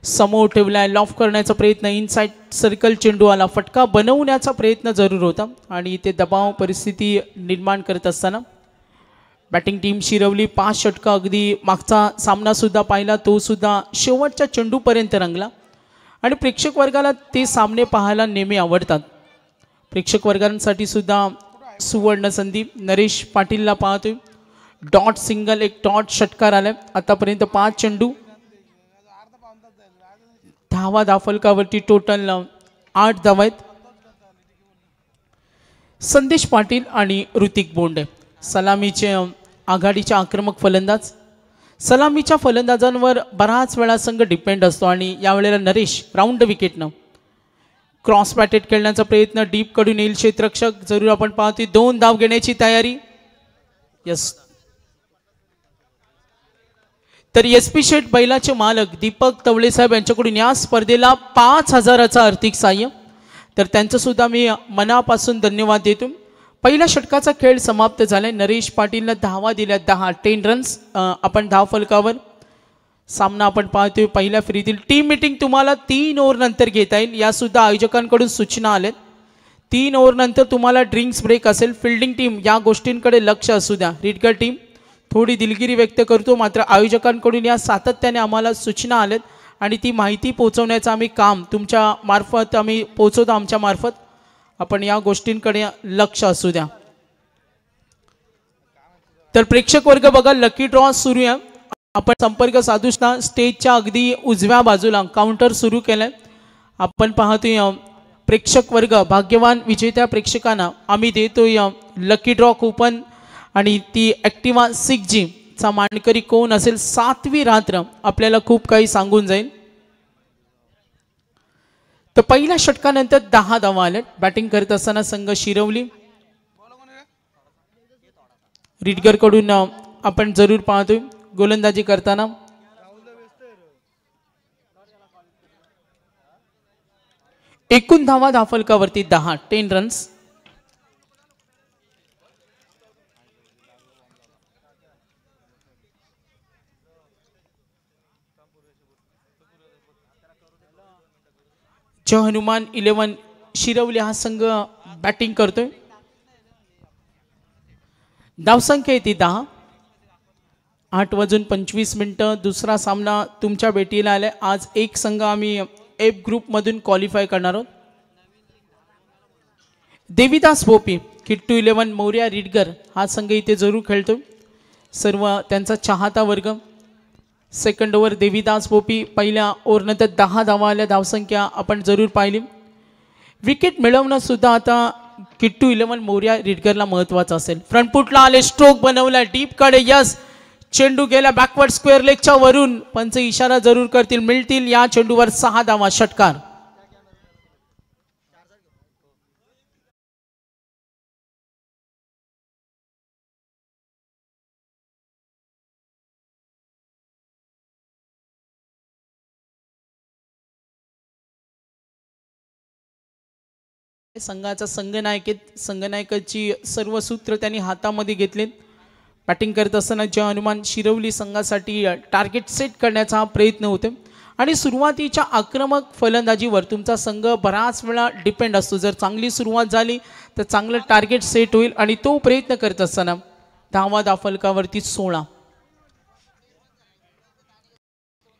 समोर ठेवलाय, लॉफ करण्याचा प्रयत्न, इनसाइड सर्कल चेंडू आला, फटका बनवण्याचा प्रयत्न जरूर होता आणि ते दबाव परिस्थिती निर्माण करत असताना बॅटिंग टीम शिरवली 5 षटकं, अगदी मागचा सामना सुद्धा पाहिला तो सुद्धा शेवटच्या चेंडूपर्यंत रंगला आणि प्रेक्षक वर्गाला ते सामने पाहायला नेहमी आवडतात. प्रेक्षक वर्गांसाठी सुद्धा सुवर्ण संधी. नरेश पाटीलला पाहतोय, डॉट सिंगल, एक डॉट षटकार आलाय. आतापर्यंत 5 चेंडू, धावा दाफलकावरती टोटल 8 धावा आहेत. संदेश पाटील आणि ऋतिक बोंडे सलामीचे आघाडीच्या आक्रमक फलंदाज. सलामीच्या फलंदाजांवर बराच वेळा संघ डिपेंड असतो आणि यावेळेला नरेश राऊंड विकेटनं क्रॉस बॅटेड खेळण्याचा प्रयत्न, डीप कडून येईल क्षेत्ररक्षक, जरूर आपण पाहतोय 2 धाव घेण्याची तयारी. यस, तर SP शेठ बैलाचे मालक दीपक तवळे साहेब यांच्याकडून या स्पर्धेला 5000चं आर्थिक सहाय्य, तर त्यांचं सुद्धा मी मनापासून धन्यवाद देतो. पहिल्या षटकाचा खेळ समाप्त झालाय. नरेश पाटीलनं धावा दिल्या 10 रन्स. आपण धाव फलकावर सामना आपण पाहतोय. पहिल्या फेरीतील टीम मीटिंग तुम्हाला 3 ओव्हर नंतर घेता येईल, या सुद्धा आयोजकांकडून सूचना आल्यात. 3 ओव्हर नंतर तुम्हाला ड्रिंक्स ब्रेक असेल. फिल्डिंग टीम या गोष्टींकडे लक्ष असू द्या. रिडगर टीम थोडी दिलगिरी व्यक्त करतो, मात्र आयोजकांकडून या सातत्याने आम्हाला सूचना आल्यात आणि ती माहिती पोहोचवण्याचं आम्ही काम तुमच्या मार्फत आम्ही पोहोचवतो. आमच्या मार्फत आपण या गोष्टींकडे लक्ष असू द्या. तर प्रेक्षक वर्ग बघा, लकी ड्रॉ सुरू आहे. आपण संपर्क साधूशना स्टेजच्या अगदी उजव्या बाजूला काउंटर सुरू केलंय. आपण पाहतोय प्रेक्षक वर्ग भाग्यवान विजेत्या प्रेक्षकांना आम्ही देतोय लकी ड्रॉ कुपन आणि ती ॲक्टिवा 6G चा मानकरी कोण असेल 7वी रात्र आपल्याला खूप काही सांगून जाईल. तर पहिल्या षटकानंतर 10 धावा आल्या. बॅटिंग करत असताना संघ शिरवली. रिडगर कडून आपण जरूर पाहतोय गोलंदाजी करताना एकूण धावा धाफलकावरती 10 रन्स. जय हनुमान 11 शिरवली हा संघ बॅटिंग करतोय. धावसंख्या येते 10. 8:25 दुसरा सामना तुमच्या भेटीला आलाय. आज एक संघ आम्ही F ग्रुप मधून क्वालिफाय करणार आहोत. देवीदास भोपी किट्टू 11 मौर्या रिडगर हा संघ इथे जरूर खेळतोय. सर्व त्यांचा चाहता वर्ग. सेकंड ओव्हर देवीदास भोपी, पहिल्या ओव्हरनंतर 10 धावा आल्या. धावसंख्या आपण जरूर पाहिली. विकेट मिळवणं सुद्धा आता किट्टू 11 मौर्या रिडगरला महत्वाचं असेल. फ्रंटफुटला आले, स्ट्रोक बनवला डीप कडे. यस, चेंडू गेला बॅकवर्ड स्क्वेअर लेगच्या वरून. पंच इशारा जरूर करतील, मिळतील या चेंडूवर 6 धावा. षटकार. संघाचा संघनायकाची सर्व सूत्र त्यांनी हातामध्ये घेतले. बॅटिंग करत असताना जय हनुमान शिरवली संघासाठी टार्गेट सेट करण्याचा प्रयत्न होते आणि सुरुवातीच्या आक्रमक फलंदाजीवर तुमचा संघ बराच वेळा डिपेंड असतो. जर चांगली सुरुवात झाली तर चांगलं टार्गेट सेट होईल आणि तो प्रयत्न करत असताना धावा दाफलकावरती 16.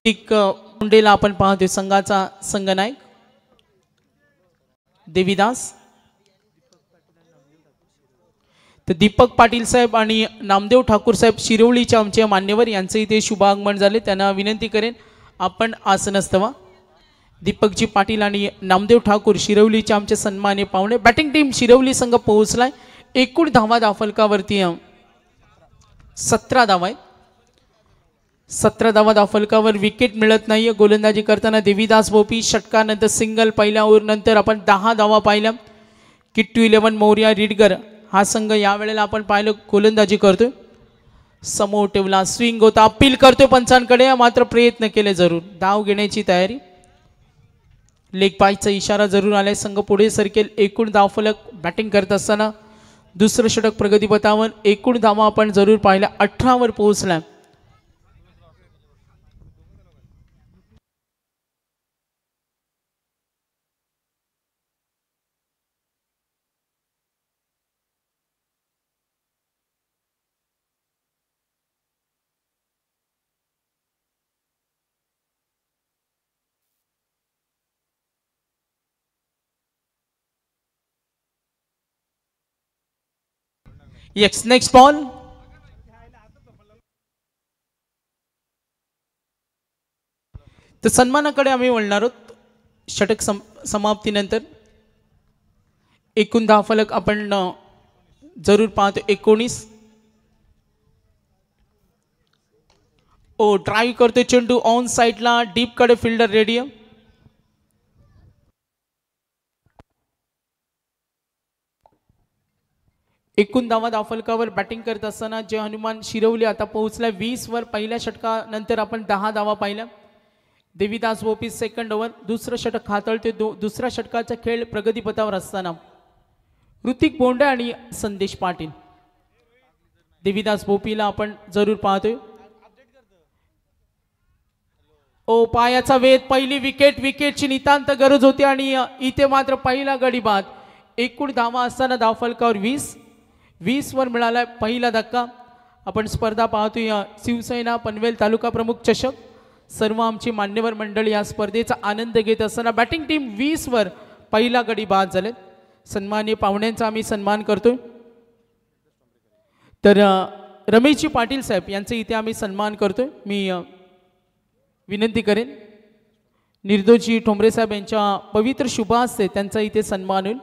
एक मुंडेला आपण पाहतोय संघाचा संघनायक देवीदास. तर दीपक पाटील साहेब आणि नामदेव ठाकूर साहेब शिरवलीचे आमचे मान्यवर यांचे इथे शुभागमन झाले. त्यांना विनंती करेन आपण आसनस्थ व्हा. दीपकजी पाटील आणि नामदेव ठाकूर शिरवलीचे आमचे सन्मान्य पाहुणे. बॅटिंग टीम शिरवली संघ पोहोचलाय. एकूण धावा दाफलकावरती 17 धावा आहेत. 17 धावा दाफलकावर. विकेट मिळत नाहीये. गोलंदाजी करताना देवीदास भोपी. षटकानंतर सिंगल. पहिल्या ओव्हर नंतर आपण 10 धावा पाहिल्या. किट्टू 11 मौर्या रिडगर हा संघ यावेळेला आपण पाहिलं गोलंदाजी करतोय. समोर ठेवला, स्विंग होता, अपील करतोय पंचांकडे, मात्र प्रयत्न केले जरूर. धाव घेण्याची तयारी. लेग पायचा इशारा जरूर आलाय. संघ पुढे सरकेल. एकूण धावफलक बॅटिंग करत असताना दुसरं षटक प्रगतीपथावर. एकूण धावा आपण जरूर पाहिल्या 18 वर पोहोचलाय. Yes next ball. तर सन्मानाकडे आम्ही वळणार आहोत. षटक समाप्तीनंतर एकूण 10 फलक आपण जरूर पाहतो. 19. ओ ड्राईव्ह करतो चेंडू ऑन साईडला डीप कडे फिल्डर रेडी. एकूण 10 फलकावर बॅटिंग करत असताना जे हनुमान शिरवली आता पोहोचला 20 वर. पहिल्या षटकानंतर आपण 10 धावा पाहिल्या. Devidas Bhopi second over. दुसरं षटक हाताळते. दुसऱ्या षटकाचा खेळ प्रगतीपथावर असताना ऋतिक बोंडे आणि संदेश पाटील. देवीदास भोपीला आपण जरूर पाहतोय. ओ पायाचा वेध. पहिली विकेट. विकेटची नितांत गरज होती आणि इथे मात्र पहिला गडी बाद. एकूण धावा असताना धावफलकावर 20 वर मिळाला पहिला धक्का. आपण स्पर्धा पाहतोय शिवसेना पनवेल तालुका प्रमुख चषक. सर्व आमची मान्यवर मंडळी या स्पर्धेचा आनंद घेत असताना बॅटिंग टीम 20 वर पहिला गडी बाद झाले. सन्माननीय पाहुण्यांचा आम्ही सन्मान करतोय. तर रमेशजी पाटील साहेब यांचे इथे आम्ही सन्मान करतोय. मी विनंती करेन निर्दोषजी ठोंबरे साहेब यांच्या पवित्र शुभ हस्ते त्यांचा इथे सन्मान होईल.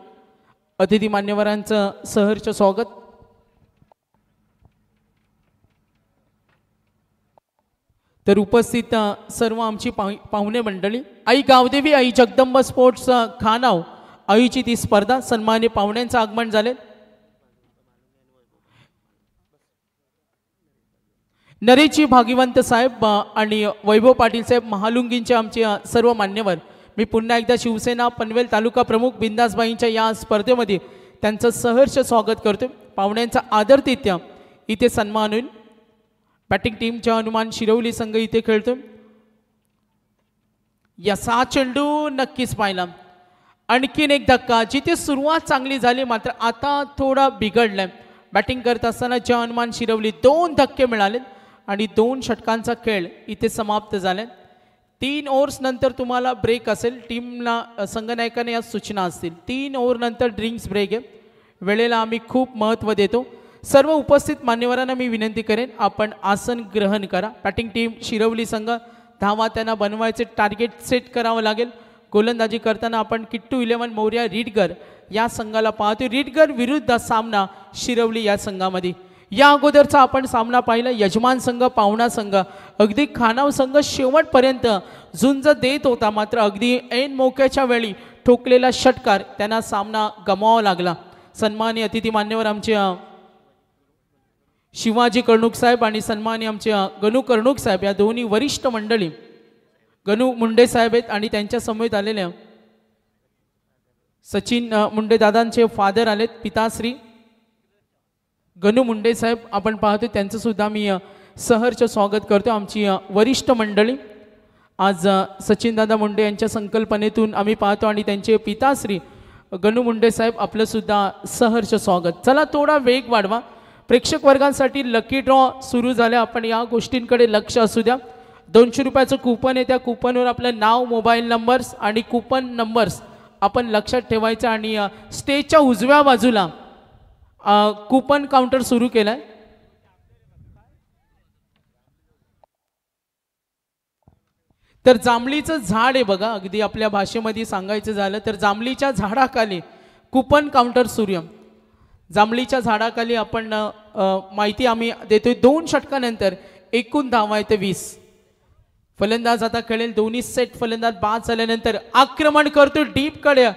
अतिथी मान्यवरांचं सहर्ष स्वागत. तर उपस्थित सर्व आमची पाहुणे मंडळी. आई गावदेवी आई जगदंब स्पोर्ट्स खानाव आईची ती स्पर्धा. सन्मान्य पाहुण्यांचं आगमन झाले. नरेशजी भाग्यवंत साहेब आणि वैभव पाटील साहेब महालुंगींचे आमचे सर्व मान्यवर. मी पुन्हा एकदा शिवसेना पनवेल तालुका प्रमुख बिंदासबाईंच्या या स्पर्धेमध्ये त्यांचं सहर्ष स्वागत करतो. पाहुण्यांचा आदरातिथ्य इथे सन्मान होईल. बॅटिंग टीमच्या हनुमान शिरवली संघ इथे खेळतो. यसा चेंडू नक्कीच पाहिला. आणखीन एक धक्का. जिथे सुरुवात चांगली झाली मात्र आता थोडा बिघडलाय. बॅटिंग करत असताना ज्या हनुमान शिरवली 2 धक्के मिळाले आणि 2 षटकांचा खेळ इथे समाप्त झाला. 3 ओव्हर्स नंतर तुम्हाला ब्रेक असेल. टीमला संघनायकाने या सूचना असतील. 3 ओव्हर नंतर ड्रिंक्स ब्रेक आहे. वेळेला आम्ही खूप महत्त्व देतो. सर्व उपस्थित मान्यवरांना मी विनंती करेन आपण आसन ग्रहण करा. बॅटिंग टीम शिरवली संघ धावा त्यांना बनवायचे टार्गेट सेट करावं लागेल. गोलंदाजी करताना आपण किट्टू 11 मोर्या रीडगर या संघाला पाहतो. रीडगर विरुद्ध सामना शिरवली या संघामध्ये. या अगोदरचा आपण सामना पाहिला. यजमान संघ पाहुणा संघ अगदी खानाव संघ शेवटपर्यंत झुंज देत होता मात्र अगदी ऐन मोक्याच्या वेळी ठोकलेला षटकार त्यांना सामना गमावावा लागला. सन्माननीय अतिथी मान्यवर आमचे शिवाजी कर्णुक साहेब आणि सन्माननीय आमचे गणू कर्णुक साहेब या दोन्ही वरिष्ठ मंडळी. गणू मुंडे साहेब आहेत आणि त्यांच्या समवेत आलेल्या सचिन मुंडे दादांचे फादर आलेत पिताश्री गणू मुंडे साहेब. आपण पाहतो त्यांचं सुद्धा मी सहर्ष स्वागत करतो. आमची वरिष्ठ मंडळी आज सचिन दादा मुंडे यांच्या संकल्पनेतून आम्ही पाहतो आणि त्यांचे पिताश्री गणू मुंडे साहेब आपलं सुद्धा सहर्ष स्वागत. चला थोडा वेग वाढवा. प्रेक्षक वर्गांसाठी लकी ड्रॉ सुरू झाले. आपण या गोष्टींकडे लक्ष असू द्या. 200 रुपयाचं कूपन आहे. त्या कूपनवर आपलं नाव मोबाईल नंबर्स आणि कूपन नंबर्स आपण लक्षात ठेवायचं आणि स्टेजच्या उजव्या बाजूला कूपन काउंटर सुरू केलाय. तर जांभळीचं झाड आहे बघा. अगदी आपल्या भाषेमध्ये सांगायचं झालं तर जांभळीच्या झाडाखाली कूपन काउंटर सुरू. जांभळीच्या झाडाखाली आपण माहिती आम्ही देतोय. 2 षटकानंतर एकूण धावा आहे ते 20. फलंदाज आता खेळेल. दोन्ही सेट फलंदाज बाद झाल्यानंतर आक्रमण करतो डीप कडे.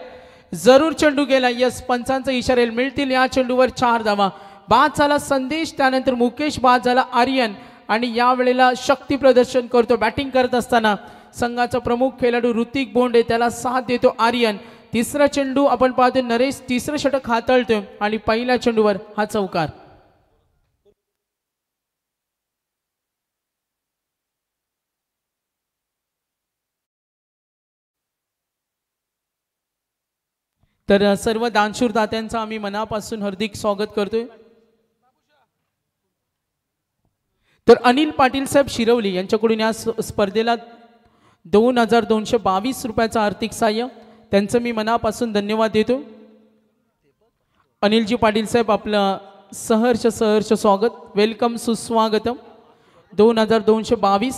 जरूर चेंडू गेला. यस पंचांचा इशारा मिळतील. या चेंडूवर 4 धावा. बाद झाला संदेश. त्यानंतर मुकेश बाद झाला आर्यन आणि या वेळेला शक्ती प्रदर्शन करतो. बॅटिंग करत असताना संघाचा प्रमुख खेळाडू ऋतिक बोंडे त्याला साथ देतो आर्यन. तिसरा चेंडू आपण पाहतो नरेश तिसरं षटक हाताळतोय आणि पहिल्या चेंडूवर हा चौकार. तर सर्व दानशूर दात्यांचा आम्ही मनापासून हार्दिक स्वागत करतोय. तर अनिल पाटील साहेब शिरवली यांच्याकडून या स्पर्धेला 2222 रुपयाचं आर्थिक सहाय्य त्यांचं मी मनापासून धन्यवाद देतो. अनिलजी पाटील साहेब आपलं सहर्ष स्वागत, वेलकम, सुस्वागतम. 2222.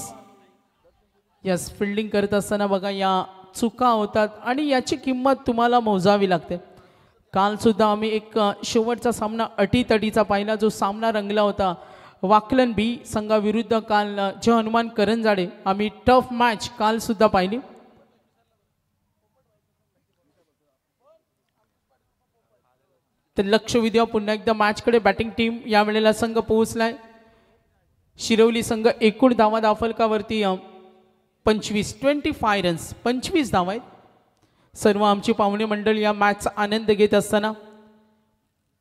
यस, फिल्डिंग करत असताना बघा या चुका होतात आणि याची किंमत तुम्हाला मोजावी लागते. काल सुद्धा आम्ही एक शेवटचा सामना अटीतटीचा पाहिला, जो सामना रंगला होता वाकलन बी संघाविरुद्ध. काल जे हनुमान करंजाडे आम्ही टफ मॅच काल सुद्धा पाहिली. तर लक्ष विद्या पुन्हा एकदा मॅचकडे. बॅटिंग टीम यावेळेला संघ पोहोचलाय. शिरवली संघ एकूण धावा दाफलकावरती 25 रन्स, 25 धावा आहेत. सर्व आमची पाहुणे मंडळ या मॅचचा आनंद घेत असताना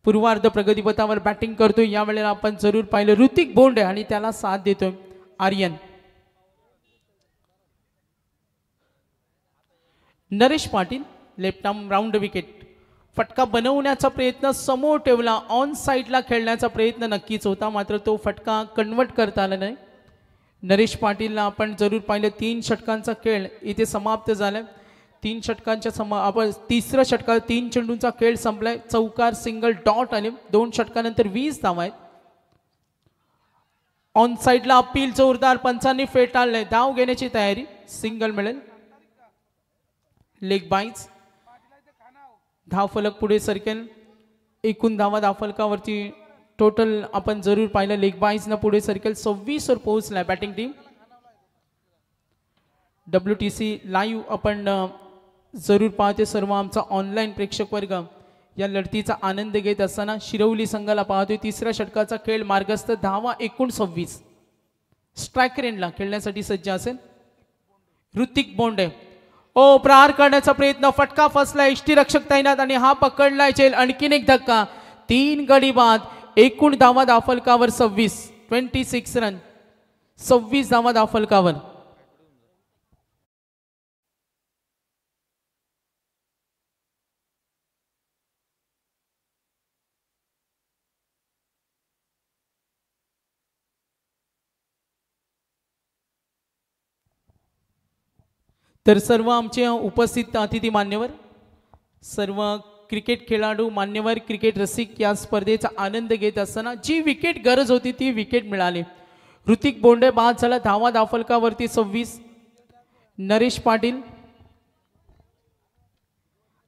पूर्वार्ध प्रगतीपथावर बॅटिंग करतोय. यावेळेला आपण जरूर पाहिलं ऋतिक बोंडे आणि त्याला साथ देतोय Aryan. Naresh Patil left arm round wicket. फटका बनवण्याचा प्रयत्न समोर ठेवला, ऑन साईडला खेळण्याचा प्रयत्न नक्कीच होता, मात्र तो फटका कन्वर्ट करता आला नाही. नरेश पाटीलला आपण जरूर पाहिलं. 3 षटकांचा खेळ इथे समाप्त झालाय. 3 षटकांच्या आपण तिसऱ्या षटकात 3 चेंडूंचा खेळ संपलाय. चौकार, सिंगल, डॉट आले. 2 षटकानंतर 20 धावा आहेत. ऑन साईडला अपील जोरदार, पंचांनी फेटाळलंय. धाव घेण्याची तयारी, सिंगल मिळेल. लेग बाईज, धाव फलक पुढे सरकेल. एकूण धावा दाफलकावरती टोटल आपण जरूर पाहिलं लेग बाईज न पुढे सरकेल. 26 वर पोहोचलाय बॅटिंग टीम. WTC लाईव्ह आपण जरूर पाहते. सर्व आमचा ऑनलाईन प्रेक्षक वर्ग या लढतीचा आनंद घेत असताना शिरवली संघाला पाहतोय. तिसऱ्या षटकाचा खेळ मार्गस्थ. धावा एकूण 26. स्ट्राईक रेंजला खेळण्यासाठी सज्ज असेल ऋतिक बोंडे. ओ, प्रहार करण्याचा प्रयत्न, फटका फसला. यष्टीरक्षक तैनात आणि हा पकडलाय चेल. आणखीन एक धक्का. 3 गडी बाद. एकूण धावा दाफलकावर 26 रन. 26 धावा दाफलकावर. तर सर्व आमचे उपस्थित अतिथी मान्यवर, सर्व क्रिकेट खेळाडू मान्यवर, क्रिकेट रसिक या स्पर्धेचा आनंद घेत असताना जी विकेट गरज होती ती विकेट मिळाली. ऋतिक बोंडे बाद झाला. धावा दाफलकावरती 26. नरेश पाटील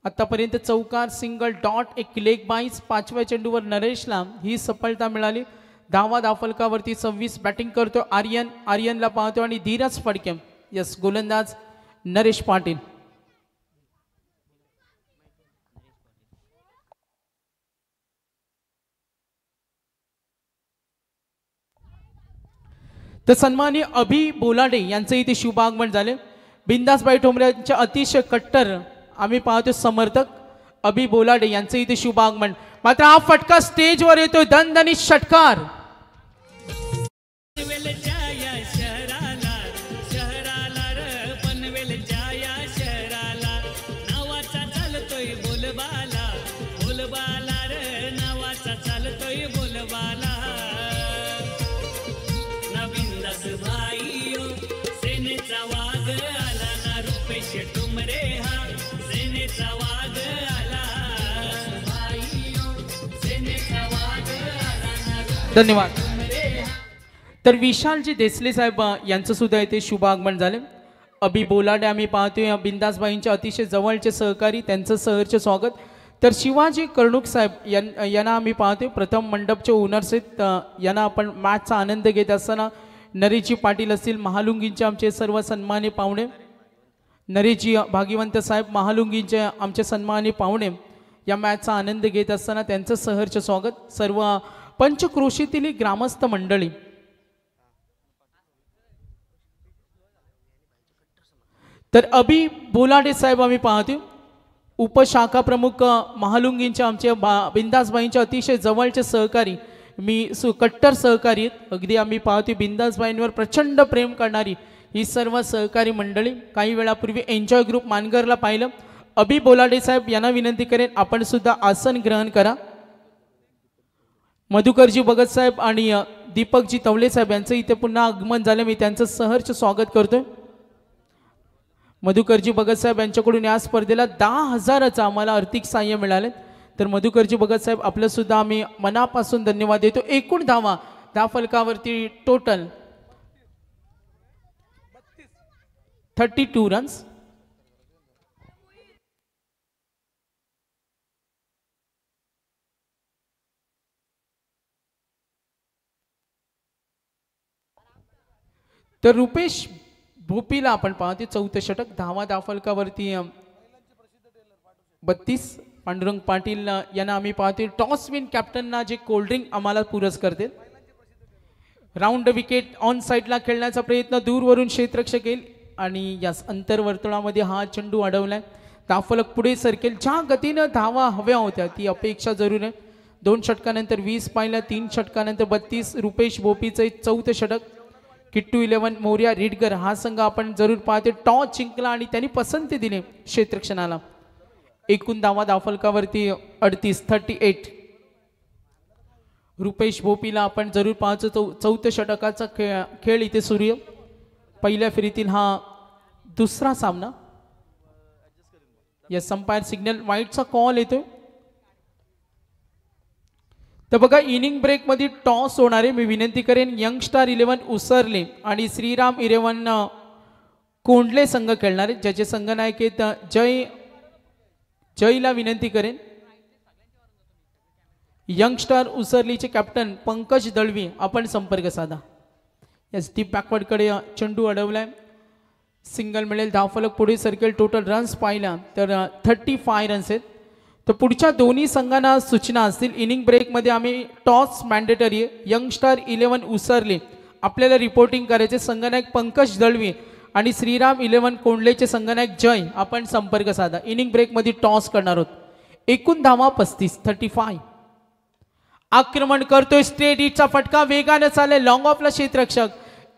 आतापर्यंत चौकार, सिंगल, डॉट, एक लेग बाईज. 5व्या चेंडूवर नरेशला ही सफलता मिळाली. धावा दाफलकावरती 26. बॅटिंग करतो आर्यन. आर्यनला पाहतो आणि धीरज फडके. यस, गोलंदाज नरेश पाटील. तर सन्माननीय अभि बोलाडे यांचे इथे शुभ आगमन झाले. बिंदासबाई ठोंबऱ्यांचे अतिशय कट्टर आम्ही पाहतो समर्थक अभि बोलाडे यांचे इथे शुभ आगमन. मात्र हा फटका स्टेजवर येतोय. दणदणीत षटकार. धन्यवाद. तर विशालजी देसले साहेब यांचं सुद्धा इथे शुभ आगमन झाले. अभि बोलाडे आम्ही पाहतोय बिंदासबाईंचे अतिशय जवळचे सहकारी, त्यांचं सहर्ष स्वागत. तर शिवाजी कर्णुक साहेब यांना आम्ही पाहतोय प्रथम मंडपचे ओनर्स आहेत. यांना आपण मॅचचा आनंद घेत असताना नरेशजी पाटील असतील, महालुंगींचे आमचे सर्व सन्मानी पाहुणे, नरेशजी भागीवंत साहेब महालुंगींचे आमचे सन्मानी पाहुणे या मॅचचा आनंद घेत असताना त्यांचं सहर्ष स्वागत. सर्व पंचक्रोशीतील ग्रामस्थ मंडळी. तर अभि बोलाडे साहेब आम्ही पाहतो उपशाखा प्रमुख महालुंगींचे आमचे बिंदासबाईंचे अतिशय जवळचे सहकारी, मी कट्टर सहकारी आहेत. अगदी आम्ही पाहतो बिंदासबाईंवर प्रचंड प्रेम करणारी ही सर्व सहकारी मंडळी. काही वेळापूर्वी एन्जॉय ग्रुप मानगरला पाहिलं. अभि बोलाडे साहेब यांना विनंती करेन आपण सुद्धा आसन ग्रहण करा. मधुकरजी भगत साहेब आणि दीपकजी तवले साहेब यांचं इथे पुन्हा आगमन झालं. मी त्यांचं सहर्ष स्वागत करतोय. मधुकरजी भगत साहेब यांच्याकडून या स्पर्धेला 10,000चं आम्हाला आर्थिक सहाय्य मिळाले. तर मधुकरजी भगत साहेब आपलं सुद्धा आम्ही मनापासून धन्यवाद देतो। एकूण धावा फलकावरती टोटल 32 रन्स। तर रुपेश भोपीला आपण पाहते चौथं षटक। धावा फलकावरती 32। पांडुरंग पाटील यांना आम्ही पाहते टॉस विन कॅप्टनना जे कोल्ड्रिंक आम्हाला पुरस्कार देत। राऊंड विकेट ऑन साइडला खेळण्याचा प्रयत्न दूरवरून क्षेत्ररक्षक येईल आणि या अंतर्वर्तुळामध्ये हा चेंडू अडवलाय। धावफलक पुढे सरकेल। ज्या गतीनं धावा हव्या होत्या ती अपेक्षा जरूर आहे। 2 षटकानंतर 20 पाहिलं, 3 षटकानंतर 32। रुपेश भोपीचं चौथं षटक। किट्टू 11 मोर्या रिडगर हा संघ आपण जरूर पाहते टॉस जिंकला आणि त्यांनी पसंती दिली क्षेत्ररक्षणाला। एकूण धावा फलकावरती 38। रुपेश भोपीला आपण जरूर पाहतो चौथ्या षटकाचा खेळ इथे सुरू। पहिल्या फेरीतील हा दुसरा सामना। या संपायर सिग्नल वाईटचा कॉल येतोय। तर बघा इनिंग ब्रेक मध्ये टॉस होणारे मी विनंती करेन यंगस्टार 11 उसरले आणि श्रीराम 11 कोंडले संघ खेळणारे ज्याचे संघनायक आहेत जयला विनंती करेन। यंगस्टार उसरलीचे कॅप्टन पंकज दळवी आपण संपर्क साधा। यस डीप बॅकवर्ड कडे चेंडू अडवलाय। सिंगल मिळेल। धावफलक पुढे सरकेल। टोटल रन्स पाहिला तर 35 रन्स आहेत। तर पुढच्या दोन्ही संघांना सूचना असतील। इनिंग ब्रेक मध्ये आम्ही टॉस मॅन्डेटरी आहे। यंगस्टार 11 उसरले आपल्याला रिपोर्टिंग करायचे। संघनायक पंकज दळवी आणि श्रीराम 11 कोंडलेचे संघनायक जय आपण संपर्क साधा। इनिंग ब्रेक मध्ये टॉस करणार आहोत। एकूण धावा 35। आक्रमण करतोय स्ट्रेट हिटचा फटका वेगाने चालले लॉंग ऑफला क्षेत्ररक्षक।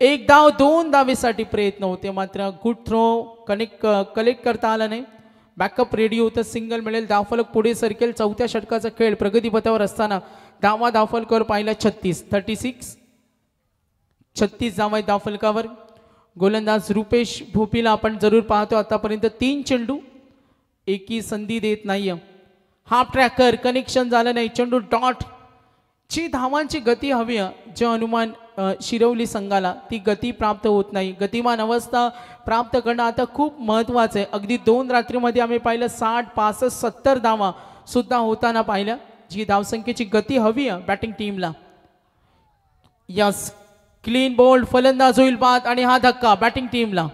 1 धाव 2 धावेसाठी प्रयत्न होते मात्र गुड थ्रो कलेक्ट करता आला नाही। बॅकअप रेडी होतं। सिंगल मिळेल। धावफलक पुढे सरकेल। चौथ्या षटकाचा खेळ प्रगतीपथावर असताना धावफलकावर पाहिला 36 धावा धावफलकावर। गोलंदाज रुपेश भोपीला आपण जरूर पाहतो। आतापर्यंत 3 चेंडू एकही संधी देत नाहीये। हाफ ट्रॅकर कनेक्शन झालं नाही। चेंडू डॉट ची धावांची गती हवी जे अनुमान शिरवली संघाला ती गती प्राप्त होत नाही। गतिमान अवस्था प्राप्त करणं आता खूप महत्त्वाचं आहे। अगदी 2 रात्रीमध्ये आम्ही पाहिलं 60 65 70 धावा सुद्धा होताना पाहिल्या। जी धावसंख्येची गती हवी आहे बॅटिंग टीमला। यस क्लीन बोल्ड फलंदाज होईल बाद आणि हा धक्का बॅटिंग टीमला।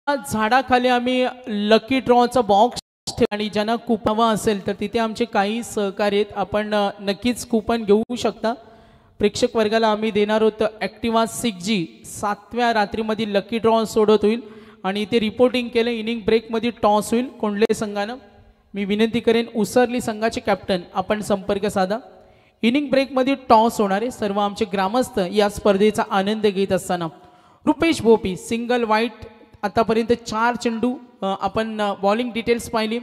झाडाखाली आम्ही लकी ड्रॉचा बॉक्स आणि ज्यांना कुपन असेल तर तिथे आमचे काही सहकारी आहेत। आपण नक्कीच कुपन घेऊ शकता। प्रेक्षक वर्गाला आम्ही देणार आहोत ॲक्टिवा 6G 7व्या रात्रीमध्ये लकी ड्रॉ सोडत होईल आणि इथे रिपोर्टिंग केलं। इनिंग ब्रेकमध्ये टॉस होईल कोंडले संघानं। मी विनंती करेन उसरली संघाचे कॅप्टन आपण संपर्क साधा। इनिंग ब्रेकमध्ये टॉस होणारे सर्व आमचे ग्रामस्थ या स्पर्धेचा आनंद घेत असताना रुपेश भोपी सिंगल वाईट। आतापर्यंत 4 चेंडू आपण बॉलिंग डिटेल्स पाहिली।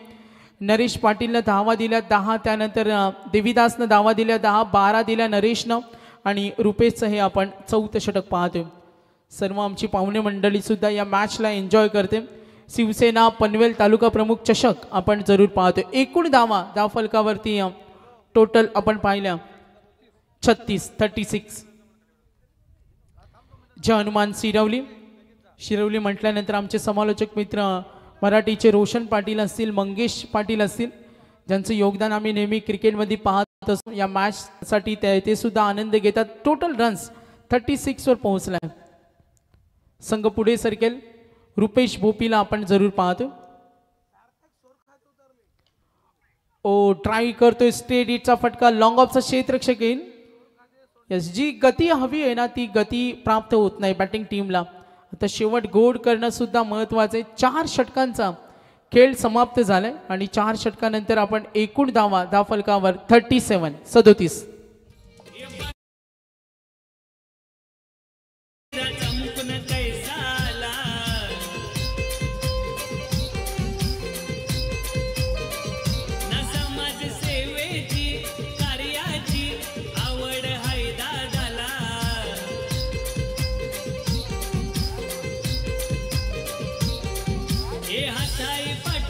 नरेश पाटीलनं धावा दिल्या 10, त्यानंतर देवीदासनं धावा दिल्या 10, 12 दिल्या नरेशनं आणि रुपेशचं हे आपण चौथं षटक पाहतोय। सर्व आमची पाहुणे मंडळी सुद्धा या मॅचला एन्जॉय करते। शिवसेना पनवेल तालुका प्रमुख चषक आपण जरूर पाहतोय। एकूण धावफलकावरती टोटल आपण पाहिल्या 36। जय हनुमान शिरवली म्हटल्यानंतर आमचे समालोचक मित्र मराठीचे रोशन पाटील असतील, मंगेश पाटील असतील, ज्यांचं योगदान आम्ही नेहमी क्रिकेटमध्ये पाहत असतो। या मॅचसाठी ते सुद्धा आनंद घेतात। टोटल रन्स 36 वर पोहोचलाय। संघ पुढे सरकेल। रुपेश भोपीला आपण जरूर पाहतो। ओ ट्राय करतोय स्ट्रेट हिटचा फटका लॉंग ऑफचा क्षेत्ररक्षक येईल। यस जी गती हवी आहे ना ती गती प्राप्त होत नाही बॅटिंग टीमला। आता शेवट गोड करणं सुद्धा महत्त्वाचं आहे। 4 षटकांचा खेळ समाप्त झालाय आणि 4 षटकानंतर आपण एकूण धावफलकावर 37 37।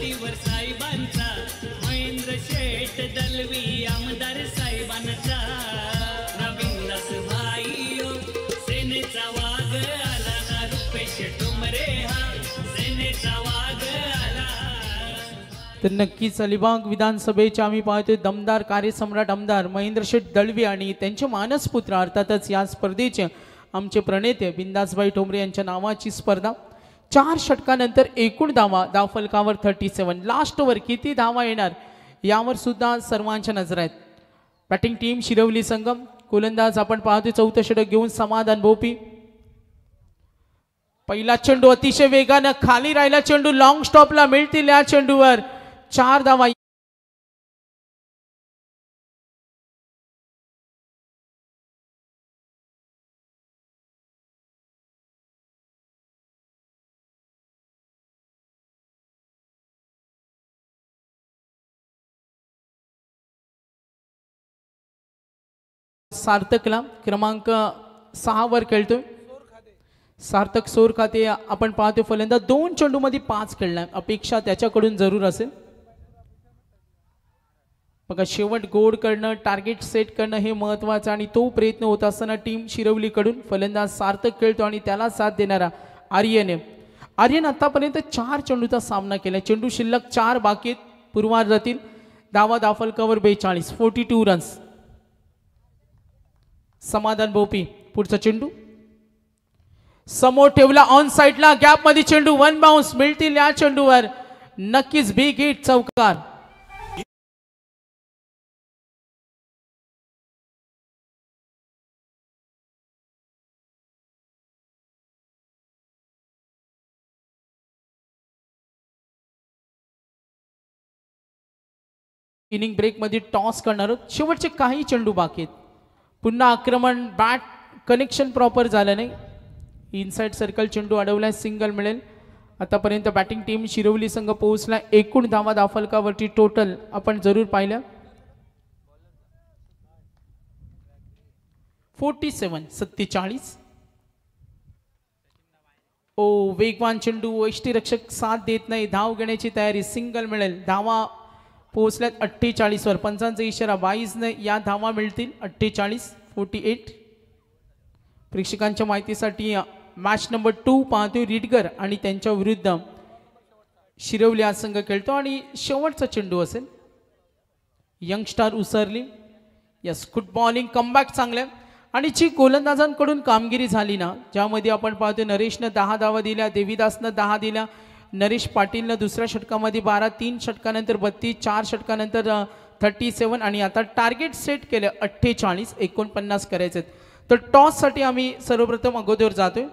पाठीवर साहेबांचा महेंद्र शेठ दलवी आमदार साहेबांचा बिंदास भाई सेनेचा वाघ आला ना रुपेश टोमरे हा सेनेचा वाघ आला। तर नक्कीच अलिबाग विधानसभेच्या आम्ही पाहतोय दमदार कार्यसम्राट आमदार महेंद्र शेठ दळवी आणि त्यांचे मानसपुत्र अर्थातच या स्पर्धेचे आमचे प्रणेते बिंदासभाई ठोंबरे यांच्या नावाची स्पर्धा। 4 षटकानंतर एकूण धावफलकावर 37 लास्ट ओव्हर किती धावा येणार यावर सुद्धा सर्वांच्या नजर आहेत। बॅटिंग टीम शिरवली संगम गोलंदाज आपण पाहतोय चौथं षटक घेऊन समाधान भोपी। पहिला चेंडू अतिशय वेगाने खाली राहिला चेंडू लॉंग स्टॉपला मिळतील या चेंडूवर 4 धावा। सार्थकला क्रमांक 6 वर खेळतोय सार्थक सोर खाते आपण पाहतोय फलंदाज 2 चेंडूमध्ये 5 खेळलाय अपेक्षा त्याच्याकडून जरूर असेल। बघा शेवट गोड करणं टार्गेट सेट करणं हे महत्त्वाचं आणि तो प्रयत्न होत असताना टीम शिरवलीकडून फलंदाज सार्थक खेळतो आणि त्याला साथ देणारा आर्यन आतापर्यंत 4 चेंडूचा सामना केला चेंडू शिल्लक 4 बाकी पूर्वार्धातील धावफलकावर 42 42 रन्स। समाधान भोपी पुढचा चेंडू समोर ठेवला ऑन साइडला गॅप मध्ये चेंडू 1 बाउन्स मिळतील या चेंडूवर नक्कीच बिग हिट चौकार। इनिंग ब्रेक मध्ये टॉस करणार शेवटचे काही चेंडू बाकी आहेत पुन्हा आक्रमण बॅट कनेक्शन प्रॉपर झालं नाही इनसाइड सर्कल चेंडू अडवलाय सिंगल मिळेल। आतापर्यंत बॅटिंग टीम शिरवली संघ पोहोचला एकूण धावफलकावरती टोटल आपण जरूर पाहिलं 47 ओ वेगवान चेंडू यष्टीरक्षक साथ देत नाही धाव घेण्याची तयारी सिंगल मिळेल धावा पोहोचल्यात 48 वर पंचांचा इशारा 22 ने या धावा मिळतील 48 प्रेक्षकांच्या माहितीसाठी मॅच नंबर 2 पाहतोय रिडगर आणि त्यांच्या विरुद्ध शिरवली हा संघ खेळतो आणि शेवटचा चेंडू असेल यंगस्टार उसरली यस गुड बॉलिंग कमबॅक चांगलं आणि जी गोलंदाजांकडून कामगिरी झाली ना ज्यामध्ये आपण पाहतोय नरेशनं 10 धावा दिल्या देवीदासनं 10 दिल्या नरेश पाटीलनं दुसऱ्या षटकामध्ये 12 3 षटकानंतर 32 4 षटकानंतर 37 आणि आता टार्गेट सेट केलं 48 49 करायचे तर टॉस साठी आम्ही सर्वप्रथम अगोदर जातोय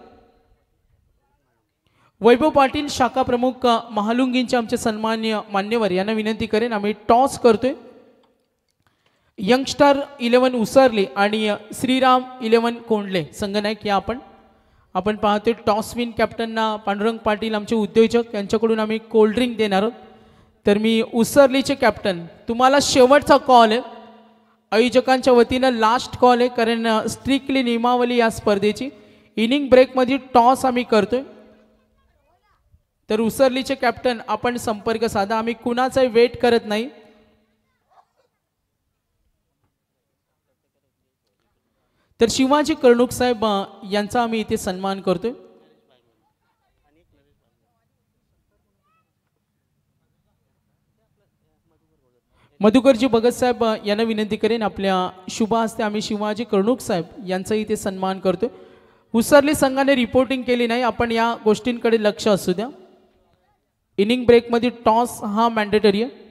वैभव पाटील शाखा प्रमुख महालुंगींचे आमचे सन्माननीय मान्यवर यांना विनंती करेन आम्ही टॉस करतोय यंगस्टार 11 उसरले आणि श्रीराम 11 कोंडले संघनायक या आपण पाहतोय टॉस विन कॅप्टनना पांडुरंग पाटील आमचे उद्योजक यांच्याकडून आम्ही कोल्ड ड्रिंक देणार आहोत तर मी उसरलीचे कॅप्टन तुम्हाला शेवटचा कॉल आहे आयोजकांच्या वतीनं लास्ट कॉल आहे कारण स्ट्रिक्टली नियमावली या स्पर्धेची इनिंग ब्रेक मध्ये टॉस आम्ही करतोय तर उसरलीचे कॅप्टन आपण संपर्क साधा आम्ही कुणाचाही वेट करत नाही तर शिवाजी कर्णुक साहेब यांचा आम्ही इथे सन्मान करतोय मधुकरजी भगत साहेब यांना विनंती करेन आपल्या शुभ हस्ते आम्ही शिवाजी कर्णुक साहेब यांचा इथे सन्मान करतोय उसरली संघाने रिपोर्टिंग केली नाही आपण या गोष्टींकडे लक्ष असू द्या इनिंग ब्रेक मध्ये टॉस हा मॅन्डेटरी आहे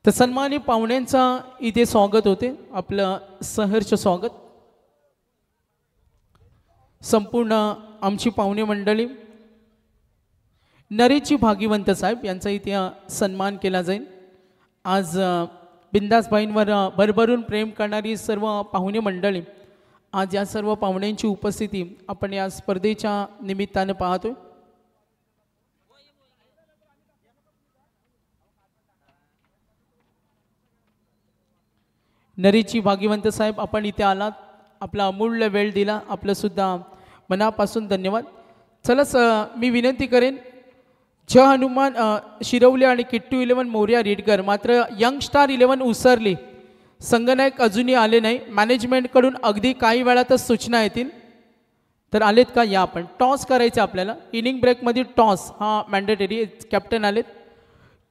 तर सन्मानी पाहुण्यांचा इथे स्वागत होते आपलं सहर्ष स्वागत संपूर्ण आमची पाहुणे मंडळी नरेशजी भागीवंत साहेब यांचा इथे सन्मान केला जाईल आज बिंदासबाईंवर भरभरून प्रेम करणारी सर्व पाहुणे मंडळी आज या सर्व पाहुण्यांची उपस्थिती आपण या स्पर्धेच्या निमित्ताने पाहतोय नरीची भाग्यवंत साहेब, आपण इथे आलात, आपला अमूल्य वेळ दिला, आपलंसुद्धा मनापासून धन्यवाद. चला मी विनंती करेन, हनुमान शिरवले आणि किट्टू 11 मोर्या रेडकर, मात्र यंग स्टार 11 उसरली संगनायक अजूनही आले नाही. मॅनेजमेंटकडून अगदी काही वेळातच सूचना येतील. तर आलेत का? या आपण टॉस करायचं आपल्याला. इनिंग ब्रेकमध्ये टॉस हा मॅन्डेटरी. कॅप्टन आलेत.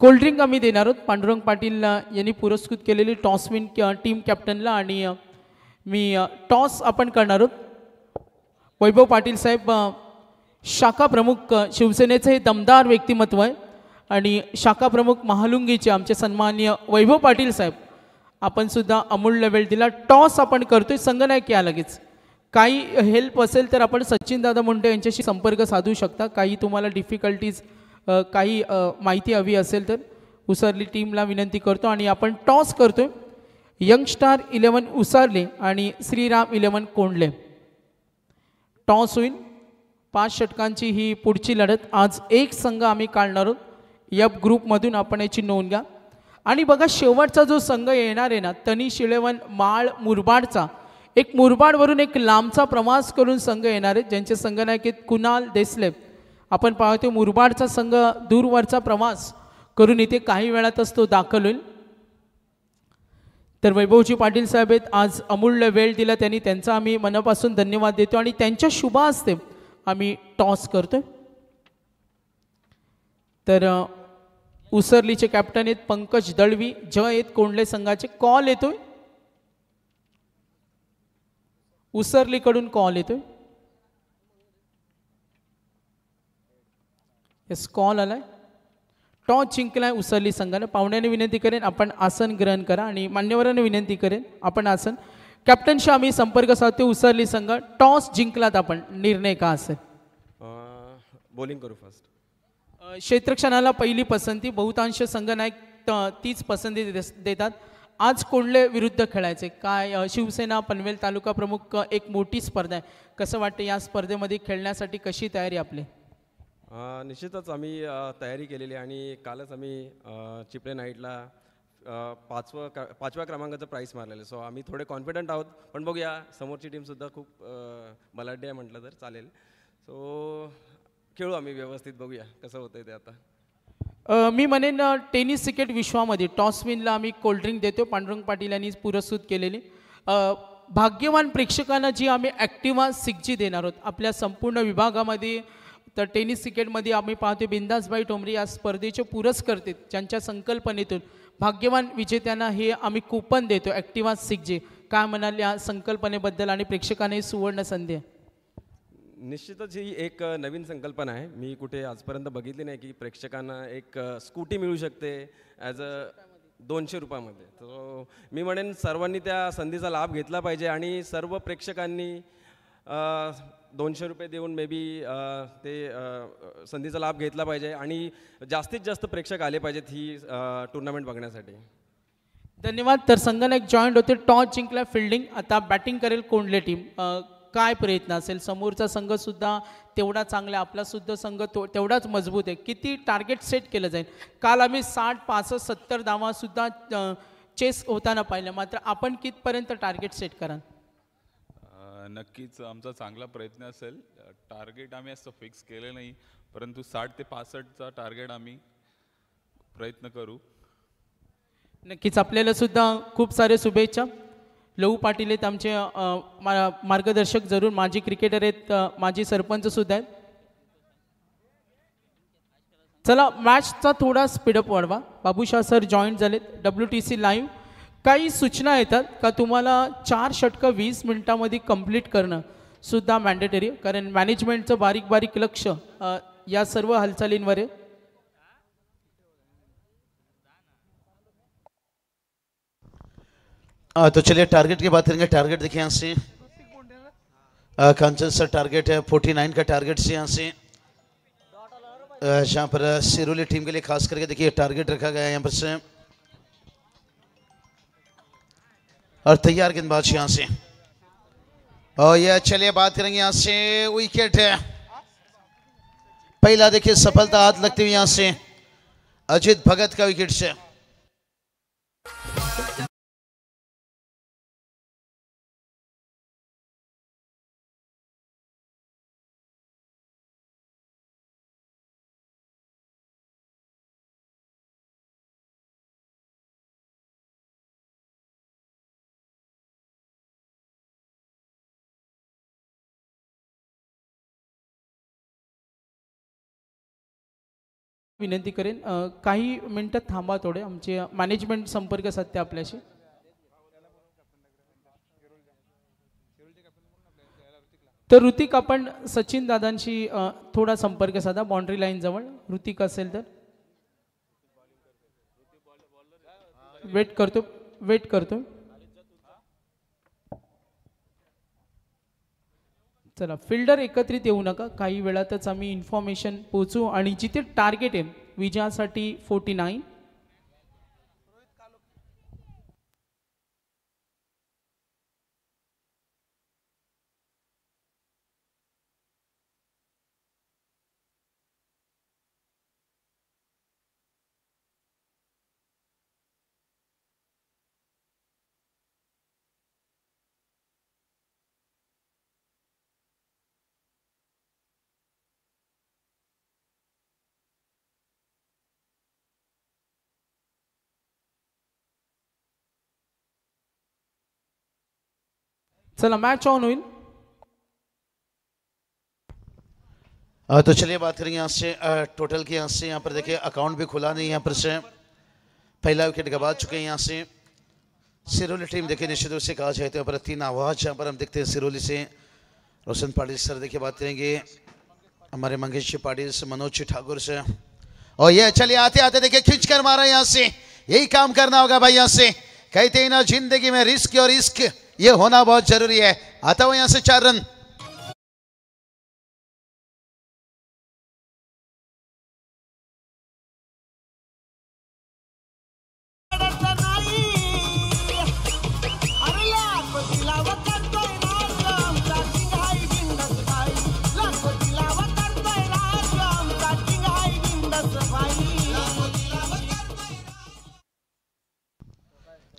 कोल्ड्रिंक आम्ही देणार आहोत. पांडुरंग पाटील यांनी पुरस्कृत केलेली टॉसविन टीम कॅप्टनला, आणि मी टॉस आपण करणार आहोत. वैभव पाटील साहेब शाखा प्रमुख, शिवसेनेचं हे दमदार व्यक्तिमत्व आहे, आणि शाखा प्रमुख महालुंगीचे आमचे सन्माननीय वैभव पाटील साहेब, आपण सुद्धा अमूल्य वेळ दिला. टॉस आपण करतोय. संगनायक या लगेच. काही हेल्प असेल तर आपण सचिन दादा मुंडे यांच्याशी संपर्क साधू शकता. काही तुम्हाला डिफिकल्टीज, काही माहिती हवी असेल तर उसरली टीमला विनंती करतो. आणि आपण टॉस करतोय. यंग स्टार 11 उसरले आणि श्रीराम 11 कोंडले. टॉस होईल. 5 षटकांची ही पुढची लढत. आज एक संघ आम्ही काढणार आहोत. एफ ग्रुपमधून आपण याची नोंद घ्या. आणि बघा, शेवटचा जो संघ येणार आहे ना, तनिष 11 माळ मुरबाडचा, एक मुरबाडवरून एक लांबचा प्रवास करून संघ येणार आहेत, ज्यांचे संघनायक आहेत कुणाल देसले. आपण पाहतो मुरबाडचा संघ दूरवरचा प्रवास करून इथे काही वेळातच तो दाखल होईल. तर वैभवजी पाटील साहेब आहेत, आज अमूल्य वेळ दिला त्यांनी, त्यांचा आम्ही मनापासून धन्यवाद देतो. आणि त्यांच्या शुभ हस्ते आम्ही टॉस करतोय. तर उसरलीचे कॅप्टन आहेत पंकज दळवी, आहेत कोंडले संघाचे. कॉल येतोय, उसरलीकडून कॉल येतोय. यस, कॉल आलाय. टॉस जिंकलाय उसरली संघाने. पाहुण्याने विनंती करेन आपण आसन ग्रहण करा, आणि मान्यवरांना विनंती करेन आपण आसन. कॅप्टनशी आम्ही संपर्क साधतो. उसरली संघ टॉस जिंकलात आपण, निर्णय का असेल? बॉलिंग करू फर्स्ट. क्षेत्रक्षणाला पहिली पसंती. बहुतांश संघनायक तीच पसंती देतात. आज कोंडले विरुद्ध खेळायचे. काय शिवसेना पनवेल तालुका प्रमुख, एक मोठी स्पर्धा आहे. कसं वाटतं या स्पर्धेमध्ये खेळण्यासाठी? कशी तयारी आपली? निश्चितच आम्ही तयारी केलेली, आणि कालच आम्ही चिपळे नाईटला 5व्या क्रमांकाचं प्राईस मारलेलं. सो आम्ही थोडे कॉन्फिडंट आहोत, पण बघूया. समोरची टीमसुद्धा खूप बलाढ्य आहे म्हटलं तर चालेल. सो खेळू आम्ही व्यवस्थित, बघूया कसं होतंय ते आता. मी म्हणेन टेनिस क्रिकेट विश्वामध्ये टॉसविनला आम्ही कोल्ड्रिंक देतो. पांडुरंग पाटील यांनी पुरस्कृत केलेली. भाग्यवान प्रेक्षकांना जी आम्ही ॲक्टिवा 6G देणार आहोत आपल्या संपूर्ण विभागामध्ये. तर टेनिस क्रिकेटमध्ये आम्ही पाहतो बिंदासबाई टोमरे या स्पर्धेचे पुरस्कर्ते, ज्यांच्या संकल्पनेतून भाग्यवान विजेत्यांना हे आम्ही कुपन देतो ॲक्टिवा 6G. काय म्हणाल या संकल्पनेबद्दल? आणि प्रेक्षकांना सुवर्ण संधी आहे. निश्चितच ही एक नवीन संकल्पना आहे. मी कुठे आजपर्यंत बघितली नाही की प्रेक्षकांना एक स्कूटी मिळू शकते ॲज अ 200 रुपयामध्ये. तर मी म्हणेन सर्वांनी त्या संधीचा लाभ घेतला पाहिजे, आणि सर्व प्रेक्षकांनी 200 रुपये देऊन मे बी ते संधीचा लाभ घेतला पाहिजे, आणि जास्तीत जास्त प्रेक्षक आले पाहिजेत ही टुर्नामेंट बघण्यासाठी. धन्यवाद. तर संघनायक जॉईंट होते. टॉस जिंकला. फिल्डिंग आता बॅटिंग करेल कोंडले टीम. काय प्रयत्न असेल? समोरचा संघसुद्धा तेवढा चांगला, आपलासुद्धा संघ तेवढाच मजबूत आहे. किती टार्गेट सेट केलं जाईल? काल आम्ही 60, 65, 70 धावासुद्धा चेस होताना पाहिलं, मात्र आपण कितपर्यंत टार्गेट सेट कराल? नक्कीच आमचा चांगला प्रयत्न असेल. टार्गेट आम्ही असं फिक्स केलं नाही, परंतु 60 ते 65चा टार्गेट आम्ही प्रयत्न करू. नक्कीच. आपल्याला सुद्धा खूप सारे शुभेच्छा. लहू पाटील आहेत आमचे मार्गदर्शक, जरूर माजी क्रिकेटर आहेत, माजी सरपंच सुद्धा आहेत. चला मॅचचा थोडा स्पीडअप वाढवा. बाबूशाह सर जॉईन झालेत. WTC live. काही सूचना येतात का तुम्हाला 4 षटकं 20 मिनिटांमध्ये कंप्लीट करणं सुद्धा मॅन्डेटरी, कारण मॅनेजमेंटचं बारीक बारीक लक्ष या सर्व हालचालींवर आहे. तो चलिए टारगेट की बात करेंगे. टारगेट देखिए यहाँ से कांचन सर टारगेट है 49 का टारगेट से यहाँ से जहाँ पर सिरोली टीम के लिए खास करके देखिए टारगेट रखा गया है यहाँ पर से. और तैयार गेंदबाज यहाँ से. और यह चलिए बात करेंगे यहाँ से विकेट है पहला. देखिए सफलता हाथ लगती हुई यहाँ से अजित भगत का विकेट से. विनंती करेन काही मिनटं थांबा थोडे, आमचे मॅनेजमेंट संपर्क साधते आपल्याशी. तर ऋतिक, आपण सचिन दादांशी थोडा संपर्क साधा बाउंड्री लाईन जवळ. ऋतिक असेल तर वेट करतो. चला, फिल्डर एकत्रित येऊ नका, काही वेळातच आम्ही इन्फॉर्मेशन पोहोचू आणि जिथे टार्गेट आहे विजयासाठी 49. चला, मैच ऑन हुई. तो चलिए बात करेंगे यहाँ से टोटल की. यहाँ से यहाँ पर देखिए अकाउंट भी खुला नहीं, यहाँ पर से पहला विकेट गवा चुके हैं. यहाँ से सिरोली टीम देखिए निश्चित रूप से कहा जाए तो यहाँ पर 3 आवाज यहाँ पर हम देखते हैं सिरोली से. रोशन पाटिल सर देखिए बात करेंगे हमारे मंगेश जी पाटिल से, मनोज जी ठाकुर से. और ये चलिए आते आते देखिए खींच कर मारा यहाँ से. यही काम करना होगा भाई. यहाँ से कहते हैं ना जिंदगी में रिस्क और इश्क ये होना बहुत जरूरी है. आता हुआ यहाँ से 4 रन.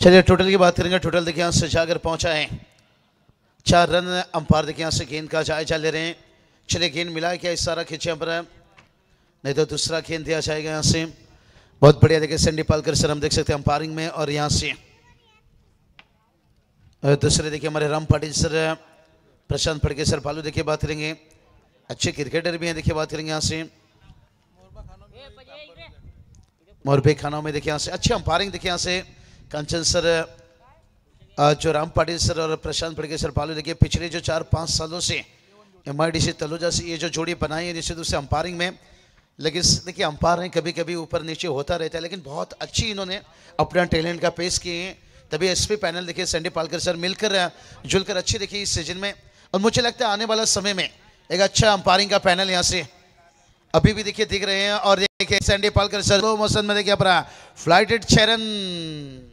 चलिए टोटल की बात करेंगे. टोटल देखिए यहाँ से जाकर पहुंचा है 4 रन. अंपायर देखिए यहाँ से गेंद का जायजा ले रहे हैं. चलिए गेंद मिला है क्या इस सारा खींचे पर, नहीं तो दूसरा गेंद दिया जाएगा. यहाँ से बहुत बढ़िया देखिए सैंडी पालकर सर हम देख सकते हैं अंपायरिंग में. और यहाँ से दूसरे देखिए हमारे राम पाटिल सर, प्रशांत फड़के सर, बालू देखिए बात करेंगे. अच्छे क्रिकेटर भी हैं देखिए बात करेंगे. यहाँ से मोरबे खानों में देखिए यहाँ से अच्छी अंपायरिंग देखिए यहाँ से कंचन सर, जो राम पाटिल सर और प्रशांत फड़के सर, बालू देखिए पिछले जो 4-5 सालों से MIDC तलोजा से ये जो जोड़ी बनाई है निश्चित रूप से अंपायरिंग में. लेकिन देखिए अंपायर हैं कभी कभी ऊपर नीचे होता रहता है, लेकिन बहुत अच्छी इन्होंने अपना टैलेंट का पेश किए हैं. तभी SP पैनल देखिए सैंडी पालकर सर मिलकर जुलकर अच्छी देखिए इस सीजन में. और मुझे लगता है आने वाला समय में एक अच्छा अंपायरिंग का पैनल यहाँ से अभी भी देखिए दिख रहे हैं. और देखिए Sandy Palkar sir slow motion में देखिए अपना फ्लाइटेड 6 रन.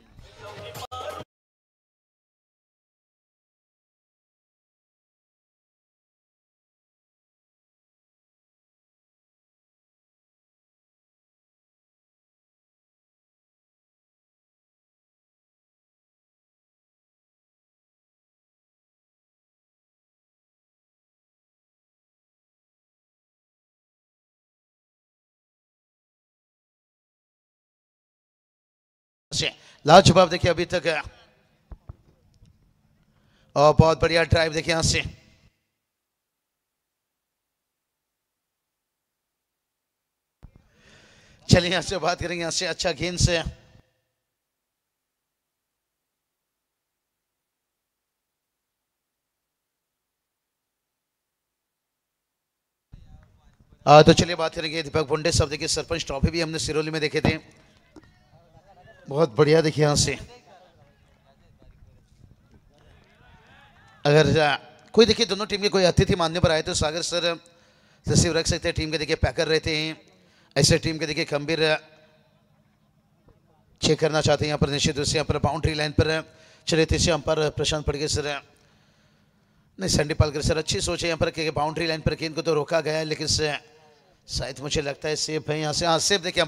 लाजवाब देखिए अभी तक. और बहुत बढ़िया ड्राइव देखिए यहां से. चलिए यहां से बात करेंगे. यहां से अच्छा गेंद से तो चलिए बात करेंगे दीपक भुंडे साहब. देखिए सरपंच ट्रॉफी भी हमने सिरोली में देखे थे. बहुत बढ़िया देखिए यहां से. अगर कोई देखिए दोनों टीम के कोई अतिथि मानने पर आए तो सागर सर तस्वीर रख सकते हैं. टीम के देखिए पैकर रहते हैं. ऐसे टीम के देखिए गंभीर चेक करना चाहते हैं यहाँ पर निश्चित रूप से यहाँ पर बाउंड्री लाइन पर. चलिए तीसरे अंपायर प्रशांत फड़के सर, नहीं सैंडी पालकर सर अच्छी सोच है यहाँ पर कि बाउंड्री लाइन पर गेंद को तो रोका गया है, लेकिन शायद मुझे लगता है सेफ है यहाँ से. हाँ सेफ देखिए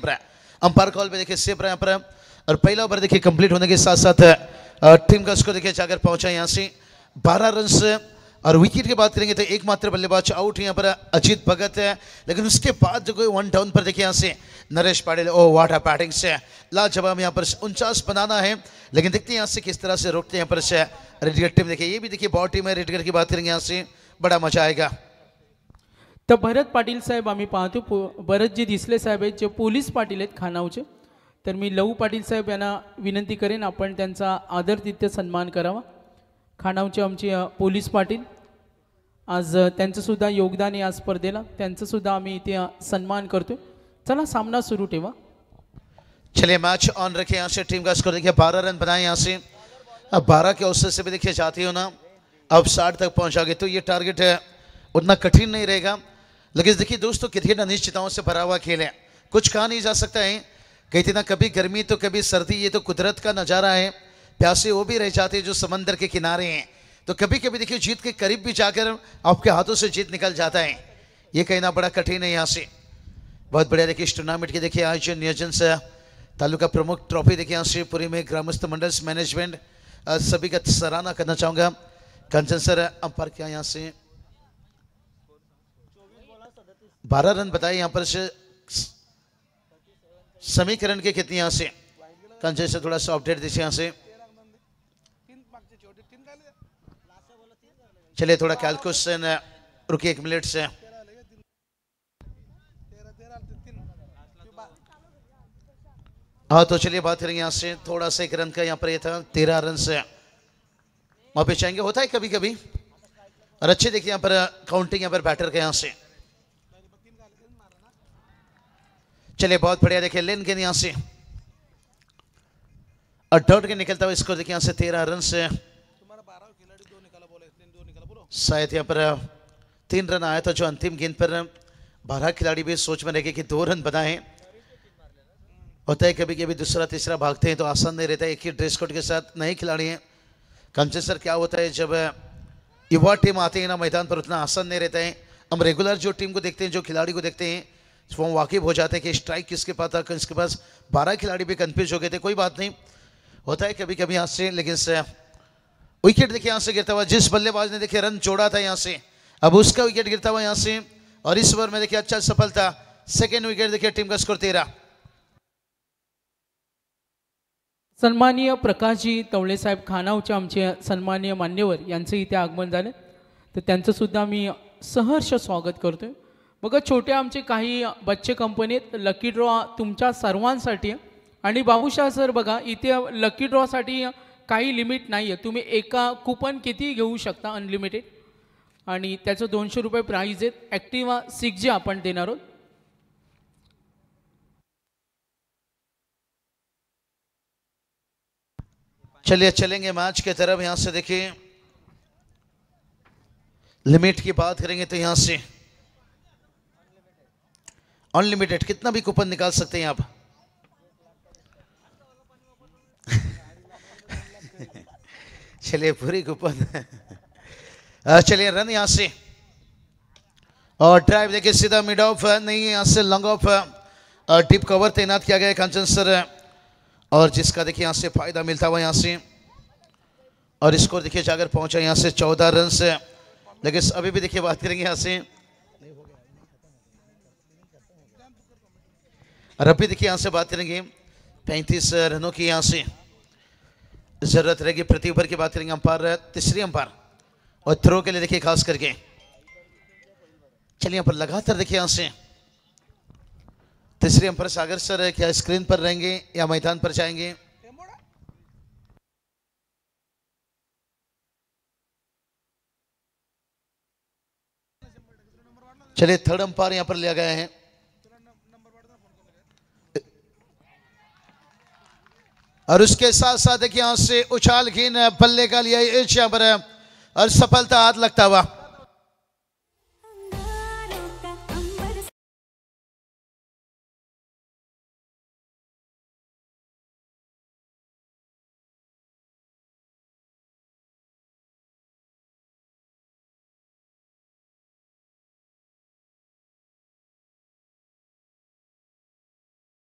अंपायर कॉल पे देखिए सेफ रहा यहाँ पर. और पहला ओवर देखिए कंप्लीट होने के साथ साथ टीम का स्कोर देखिए जाकर पहुंचा यहाँ से 12 रन. और विकेट की बात करेंगे तो एकमात्र बल्लेबाज आउट यहाँ पर अजीत भगत है. लेकिन उसके बाद जो कोई 1 डाउन पर देखिए यहाँ से Naresh Patil, oh what a batting से लाजवाब यहाँ पर 49 बनाना है. लेकिन देखते हैं यहाँ से किस तरह से रोकते हैं यहाँ पर से रेडगर टीम. देखिए ये भी देखिए बॉल टीम है रेडगर की बात करेंगे यहाँ से, बड़ा मजा आएगा. तर भरत पाटील साहेब आम्ही पाहतो भरत जे दिसले साहेब आहेत जे पोलीस पाटील आहेत खानावचे. तर मी लहू पाटील साहेब यांना विनंती करेन आपण त्यांचा आदरातिथ्य सन्मान करावा. खानावचे आमचे पोलीस पाटील आज त्यांचंसुद्धा योगदान आहे या स्पर्धेला, त्यांचंसुद्धा आम्ही इथे सन्मान करतो. चला सामना सुरू ठेवा. चलिए मैच ऑन रखे. यहाँ से टीम का स्कोर देखिए 12 रन बनाए. यहाँ से अब 12 के औसत से भी देखिए चाहती हो ना अब 60 तक पहुंचा गए तो ये टारगेट उतना कठिन नहीं रहेगा. लेकिन देखिए दोस्तों क्रिकेट अनिश्चितताओं से भरा हुआ खेल है, कुछ कहा नहीं जा सकता है. कहते ना कभी गर्मी तो कभी सर्दी, ये तो कुदरत का नज़ारा है. प्यासे वो भी रह जाते हैं जो समंदर के किनारे हैं. तो कभी कभी देखिए जीत के करीब भी जाकर आपके हाथों से जीत निकल जाता है. ये कहना बड़ा कठिन है. यहाँ से बहुत बढ़िया देखिए इस टूर्नामेंट के देखिए आयोजन नियोजन से तालुका प्रमुख ट्रॉफी देखिए यहाँ से पूरी में ग्रामस्थ मंडल मैनेजमेंट सभी का सराहना करना चाहूँगा. कंचन सर अंपायर क्या यहाँ से 12 रन बताए. यहाँ पर से समीकरण के कितने यहाँ से कंचन से थोड़ा सा अपडेट दीजिए यहाँ से. चलिए थोड़ा कैलकुलेशन रुकिए 1 मिनट से. हाँ तो चलिए बात करेंगे यहाँ से थोड़ा सा 1 रन का यहाँ पर ये था 13 रन से वहाँ पे चाहेंगे. होता है कभी कभी. और अच्छे देखिए यहाँ पर काउंटिंग यहाँ पर बैटर के यहाँ से. चलिए बहुत बढ़िया देखिए लेन के यहाँ से और डॉट के निकलता हुआ स्कोर देखिए यहाँ से 13 रन से. शायद यहाँ पर 3 रन आया था जो अंतिम गेंद पर 12 खिलाड़ी भी सोच में रहे कि 2 रन बनाए. होता है कभी कभी दूसरा तीसरा भागते हैं तो आसान नहीं रहता है. एक ही ड्रेस कोड के साथ नए खिलाड़ी हैं. कंचन सर क्या होता है जब युवा टीम आते हैं ना मैदान पर उतना आसान नहीं रहता है. हम रेगुलर जो टीम को देखते हैं जो खिलाड़ी को देखते हैं वो वाकिफ हो जाते हैं कि स्ट्राइक किसके पास था. किसके पास 12 खिलाड़ी भी कन्फ्यूज हो गए थे. कोई बात नहीं, होता है कभी कभी यहाँ से. लेकिन विकेट देखिए यहाँ से गिरता हुआ जिस बल्लेबाज ने देखिए रन जोड़ा था यहाँ से अब उसका विकेट गिरता हुआ यहाँ से. और इस ओवर में देखिए अच्छा सफलता. सेकेंड विकेट देखिए टीम का स्कोर 13. सन्माननीय प्रकाशजी तवळे साहेब खानावचे आमचे सन्माननीय मान्यवर यांचं इथे आगमन झालं. तर त्यांचंसुद्धा मी सहर्ष स्वागत करतोय. बघा छोटे आमचे काही बच्चे कंपनी आहेत. लकी ड्रॉ तुमच्या सर्वांसाठी आहे. आणि बाबूशाह सर बघा इथे लकी ड्रॉसाठी काही लिमिट नाही आहे. तुम्ही एका कुपन किती घेऊ शकता अनलिमिटेड आणि त्याचं 200 रुपये प्राईज आहेत. ॲक्टिवा 6G आपण देणार आहोत. चलिए चलेंगे मैच की तरफ. यहाँ से देखिए लिमिट की बात करेंगे तो यहाँ से अनलिमिटेड कितना भी कूपन निकाल सकते हैं आप. चलिए पूरी कूपन. चलिए रन यहाँ से और ड्राइव देखिए सीधा मिड ऑफ नहीं यहाँ से लॉन्ग ऑफ डीप कवर तैनात किया गया कंचन सर और जिसका देखिए यहाँ से फायदा मिलता हुआ यहाँ से. और स्कोर देखिए जाकर पहुंचा यहाँ से 14 रन से. लेकिन अभी भी देखिए बात करेंगे यहाँ से और अभी देखिए यहाँ से बात करेंगे 35 रनों की यहाँ से जरूरत रहेगी. प्रति ओवर की बात करेंगे अंपायर तीसरी अंपायर और थ्रो के लिए देखिए खास करके. चलिए यहाँ पर लगातार देखिए यहाँ से तीसरी अंपायर सागर सर क्या स्क्रीन पर रहेंगे या मैदान पर जाएंगे. चलिए थर्ड अंपायर यहां पर लिया गया है. और उसके साथ साथ देखिए यहां से उछाल गेंद बल्ले का लिया यहां पर और सफलता हाथ लगता हुआ.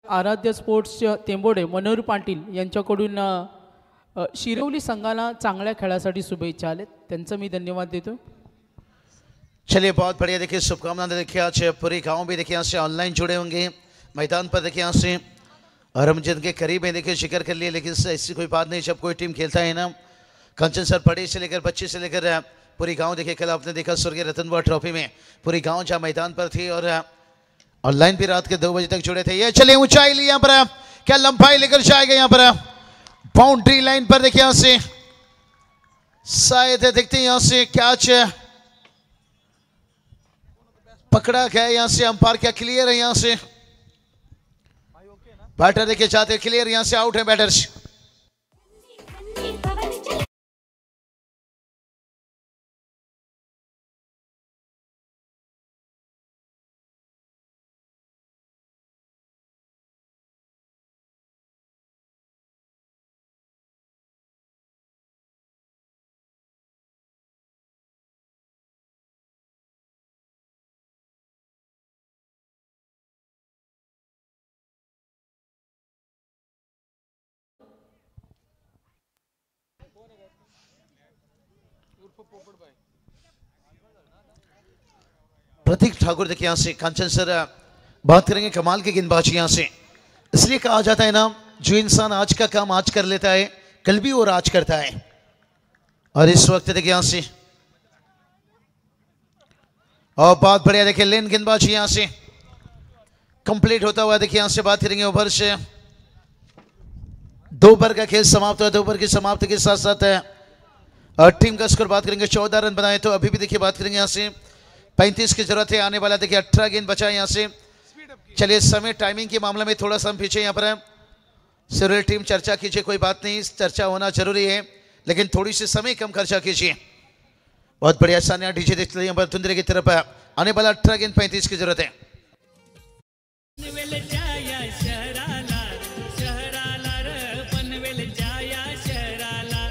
आराध्य स्पोर्ट्स तेंबोडे मनोहर पाटील यांच्याकडून शिरवली संघाला चांगल्या खेळासाठी शुभेच्छा आलेत. त्यांचं मी धन्यवाद देतो. चलिए बहुत बढ़िया देखिए शुभकामनाएं देखिए आज पूरे गांव भी देखिए यहाँ से ऑनलाइन जुड़े होंगे मैदान पर देखिए यहाँ से और हम जिनके करीब हैं देखिए जिक्र कर लिए. लेकिन ऐसी कोई बात नहीं जब कोई टीम खेलता है ना कंचन सर बड़े से लेकर बच्चे से लेकर पूरी गांव देखिए कल आपने देखा स्वर्गीय रतन ट्रॉफी में पूरी गांव जहां मैदान पर थी और ऑनलाइन भी रात के 2 बजे तक जुड़े थे। ये चलिए ऊंचाई ली यहाँ पर, क्या लंबाई लेकर जाएगा यहाँ पर, बाउंड्री लाइन पर देखिए यहां से शायद देखते हैं यहां से कैच पकड़ा गया, यहां से अंपायर क्या क्लियर है, यहां से बैटर देखिए चाहते क्लियर, यहां से आउट है बैटर्स। प्रतीक ठाकुर देखिए यहां से कांचन सर बात करेंगे कमाल की गेंदबाजी यहां से, इसलिए कहा जाता है ना जो इंसान आज का काम आज कर लेता है कल भी वो राज करता है। और इस वक्त देखिए यहां से और बहुत बढ़िया देखिए लेन गेंदबाजी यहां से कंप्लीट होता हुआ देखिए यहां से बात करेंगे ओवर से 2 ओवर का खेल समाप्त हुआ। 2 ओवर की समाप्ति के साथ साथ और टीम का स्कोर बात करेंगे 14 रन बनाए, तो अभी भी देखिए बात करेंगे यहां से 35 की जरूरत है, आने वाला देखिए 18 गेंद बचा है यहां से। चलिए समय टाइमिंग के मामले में थोड़ा सा हम पीछे यहाँ पर सिरोल टीम चर्चा कीजिए, कोई बात नहीं, चर्चा होना जरूरी है लेकिन थोड़ी सी समय कम खर्चा कीजिए। बहुत बढ़िया सानिया डीजे देखते यहाँ पर धुंधले की तरफ आने वाला 18 गेंद 35 की जरूरत है। पनवेल जाया शहराला शहराला र पनवेल जाया शहराला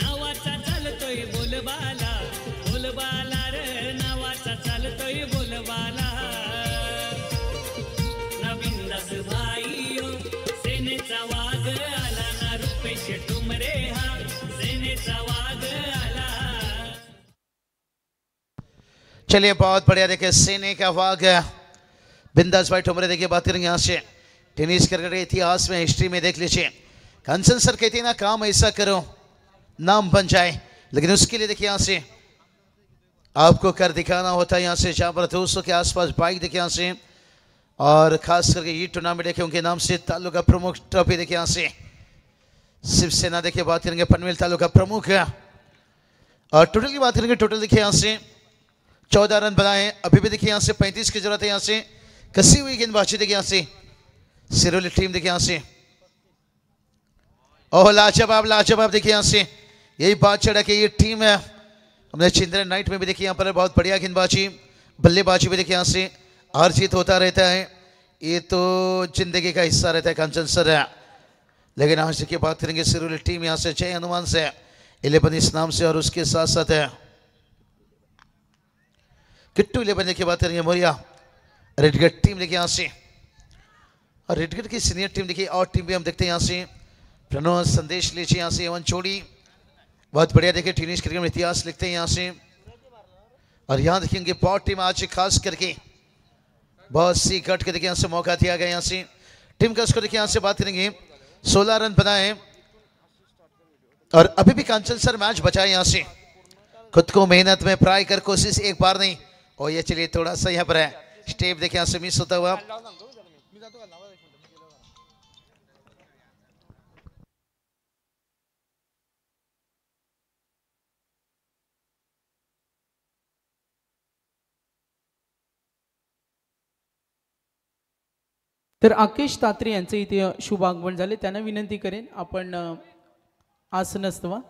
नावाचा चालतोय बोलबाला बोलबाला र नावाचा चालतोय बोलबाला नवीन दास भाईयो सेनेचा वाघ आला ना रुपेश टुमरे हा सेनेचा वाघ आला। चलिए बहुत बढ़िया देखिए सेने का वाघ बिंदास भाई ठुमरे देखिए बात करेंगे यहाँ से टेनिस क्रिकेट के इतिहास में हिस्ट्री में देख लीजिए कंचन सर कहते हैं ना काम ऐसा करो नाम बन जाए, लेकिन उसके लिए देखिए यहाँ से आपको कर दिखाना होता है। यहाँ से जहाँ पर 200 के आसपास बाइक देखिए यहाँ से और खास करके ये टूर्नामेंट देखिए उनके नाम से तालुका प्रमुख ट्रॉफी देखिए यहाँ से शिवसेना देखिए बात करेंगे पनवेल तालुका प्रमुख और टोटल की बात करेंगे टोटल देखिए यहाँ से 14 रन बनाए, अभी भी देखिए यहाँ से 35 की जरूरत है। यहाँ से कसी हुई गेंदबाजी देखिए यहाँ से सिरोली टीम देखिए यहाँ से ओह लाजवाब लाजवाब देखिए यहाँ से यही बात चढ़ा कि ये टीम है हमने चिंद्रन नाइट में भी देखिए यहाँ पर बहुत बढ़िया गेंदबाजी बल्लेबाजी भी देखिए यहाँ से हार जीत होता रहता है, ये तो जिंदगी का हिस्सा रहता है कंचन सर। लेकिन आज देखिए बात करेंगे सिरोली टीम यहाँ से जय हनुमान से 11 इस नाम से और उसके साथ साथ है किट्टू 11 देखिए बात करेंगे मोरिया रेडगेट टीम देखिए यहाँ से और रेडगेट की सीनियर टीम देखिए और टीम भी हम देखते हैं यहाँ से प्रणव संदेश लीजिए यहाँ से एवन चोड़ी बहुत बढ़िया देखिए टेनिस क्रिकेट में इतिहास लिखते हैं यहाँ से। और यहाँ देखेंगे पॉट टीम आज खास करके बहुत सी कट के देखिए यहाँ से मौका दिया गया। यहाँ से टीम का स्कोर देखिए यहाँ से बात करेंगे 16 रन बनाए और अभी भी कांचन सर मैच बचाए यहाँ से खुद को मेहनत में ट्राई कर कोशिश एक बार नहीं और ये चलिए थोड़ा सा यहाँ पर है स्टेप देखिए यहाँ से मिस होता हुआ। तर आकेश तात्रे यांचे इथे शुभ आगमन झाले, त्यांना विनंती करेन आपण आसन असतवा।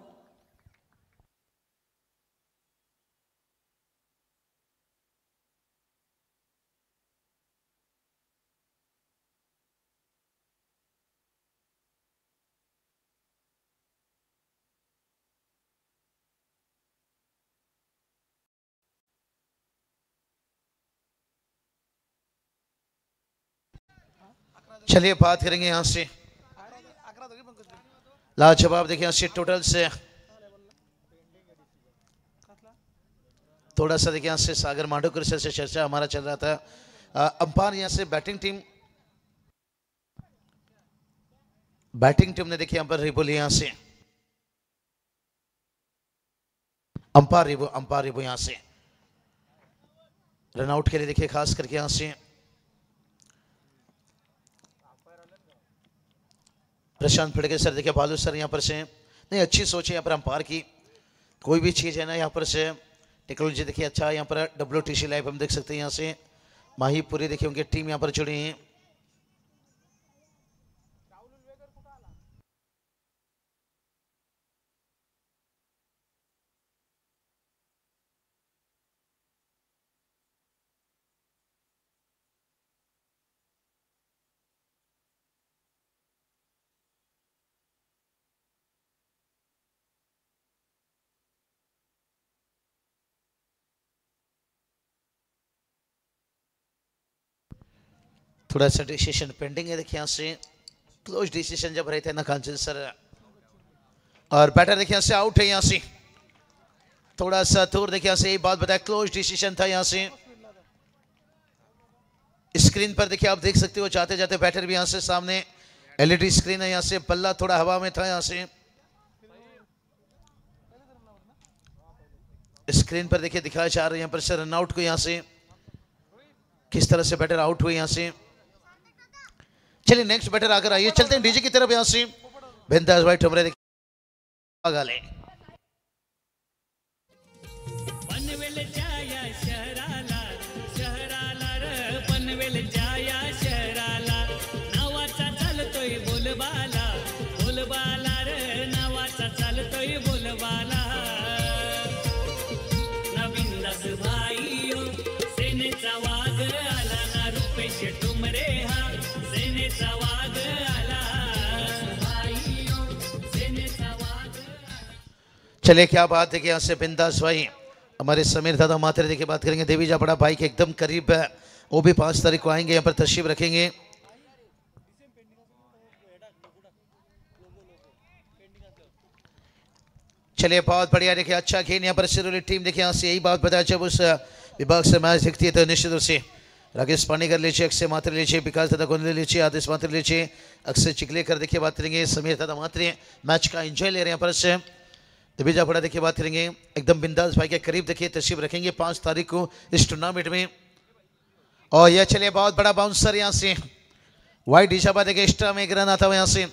चलिए बात करेंगे यहाँ से लाजवाब देखिए यहाँ से टोटल से थोड़ा सा देखिए यहाँ से सागर मांडोकर सर से चर्चा हमारा चल रहा था। अंपायर यहाँ से बैटिंग टीम ने देखिए यहाँ पर रिपोल यहाँ से अंपायर रिवो यहाँ से रनआउट के लिए देखिए खास करके यहाँ से प्रशांत फड़के सर देखिए बालू सर यहाँ पर से नहीं अच्छी सोच है यहाँ पर अंपायर की कोई भी चीज़ है ना यहाँ पर से टेक्नोलॉजी देखिए अच्छा यहाँ पर WTC लाइव हम देख सकते हैं यहाँ से माही पूरी देखिए उनकी टीम यहाँ पर जुड़ी है थोड़ा सा डिसीजन पेंडिंग है देखिए यहाँ से क्लोज डिसीजन जब रहते हैं ना कांचन सर और बैटर देखिए यहाँ से आउट है यहाँ से थोड़ा सा दूर देखिए यहाँ से यही बात बताया क्लोज डिसीजन था यहाँ से स्क्रीन पर देखिए आप देख सकते हो जाते जाते बैटर भी यहाँ से सामने LED स्क्रीन है यहाँ से बल्ला थोड़ा हवा में था यहाँ से स्क्रीन पर देखिए दिखाया जा रहा है यहाँ पर से रनआउट को यहाँ से किस तरह से बैटर आउट हुए यहाँ से चलिए नेक्स्ट बैटर आकर आइए चलते हैं डीजे की तरफ यहाँ से बिंदास भाई ठमरे देखिए गाले पनवेल जाया शहराला शहराला र पनवेल जाया शहराला नावाचा चालतोय बोलबाला बोलबाला र नावाचा चालतोय बोलबाला नवीन दास भाई सेनेचा वाघ आला ना रुपेश ठुमरे हा सेनेचा वाघ आला भाई सेनेचा वाघ चलिए क्या बात है कि यहाँ से बिंदास भाई हमारे समीर दादा मात्रे देखिए बात करेंगे देवी जापड़ा भाई के एकदम करीब है वो भी 5 तारीख को आएंगे यहाँ पर तशरीफ रखेंगे चलिए बहुत बढ़िया देखिए अच्छा खेल यहाँ पर सिरोली टीम देखिए यहाँ से यही बात बताया जब उस विभाग से मैच दिखती है तो निश्चित रूप से राकेश पानीकर लीजिए अक्षय मात्रे लीजिए विकास दादा गोंदले लीजिए आदेश मात्रे लीजिए अक्षय चिकलेकर देखिए बात करेंगे समीर दादा मात्रे मैच का एंजॉय ले रहे हैं यहाँ पर से दिविजा बड़ा देखिए बात करेंगे एकदम बिंदास भाई के करीब देखिए तशरीफ रखेंगे 5 तारीख को इस टूर्नामेंट में और यह चलिए बहुत बड़ा बाउंसर यहाँ से वाइट डिशाबा देखिए एक्स्ट्रा में एक रन आता हुआ यहाँ से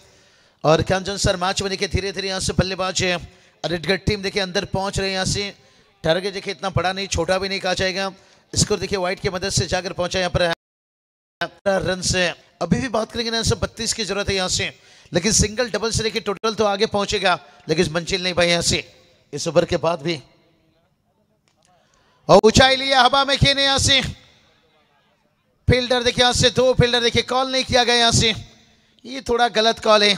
और कांचन सर मैच में देखिए धीरे धीरे यहाँ से बल्लेबाज है रेडगढ़ टीम देखिए अंदर पहुंच रहे हैं यहाँ से टारगेट देखिए इतना बड़ा नहीं छोटा भी नहीं कहा जाएगा स्कोर देखिए वाइट की मदद से जाकर पहुंचा यहाँ पर रन से अभी भी बात करेंगे ना 32 की जरूरत है यहाँ से लेकिन सिंगल डबल से देखिए टोटल तो आगे पहुंचेगा लेकिन मंजिल नहीं भाई यहाँ से इस ओवर के बाद भी और ऊंचाई लिया हवा में खेने यहाँ से फील्डर देखिए यहाँ से 2 फील्डर देखिए कॉल नहीं किया गया यहाँ से ये थोड़ा गलत कॉल है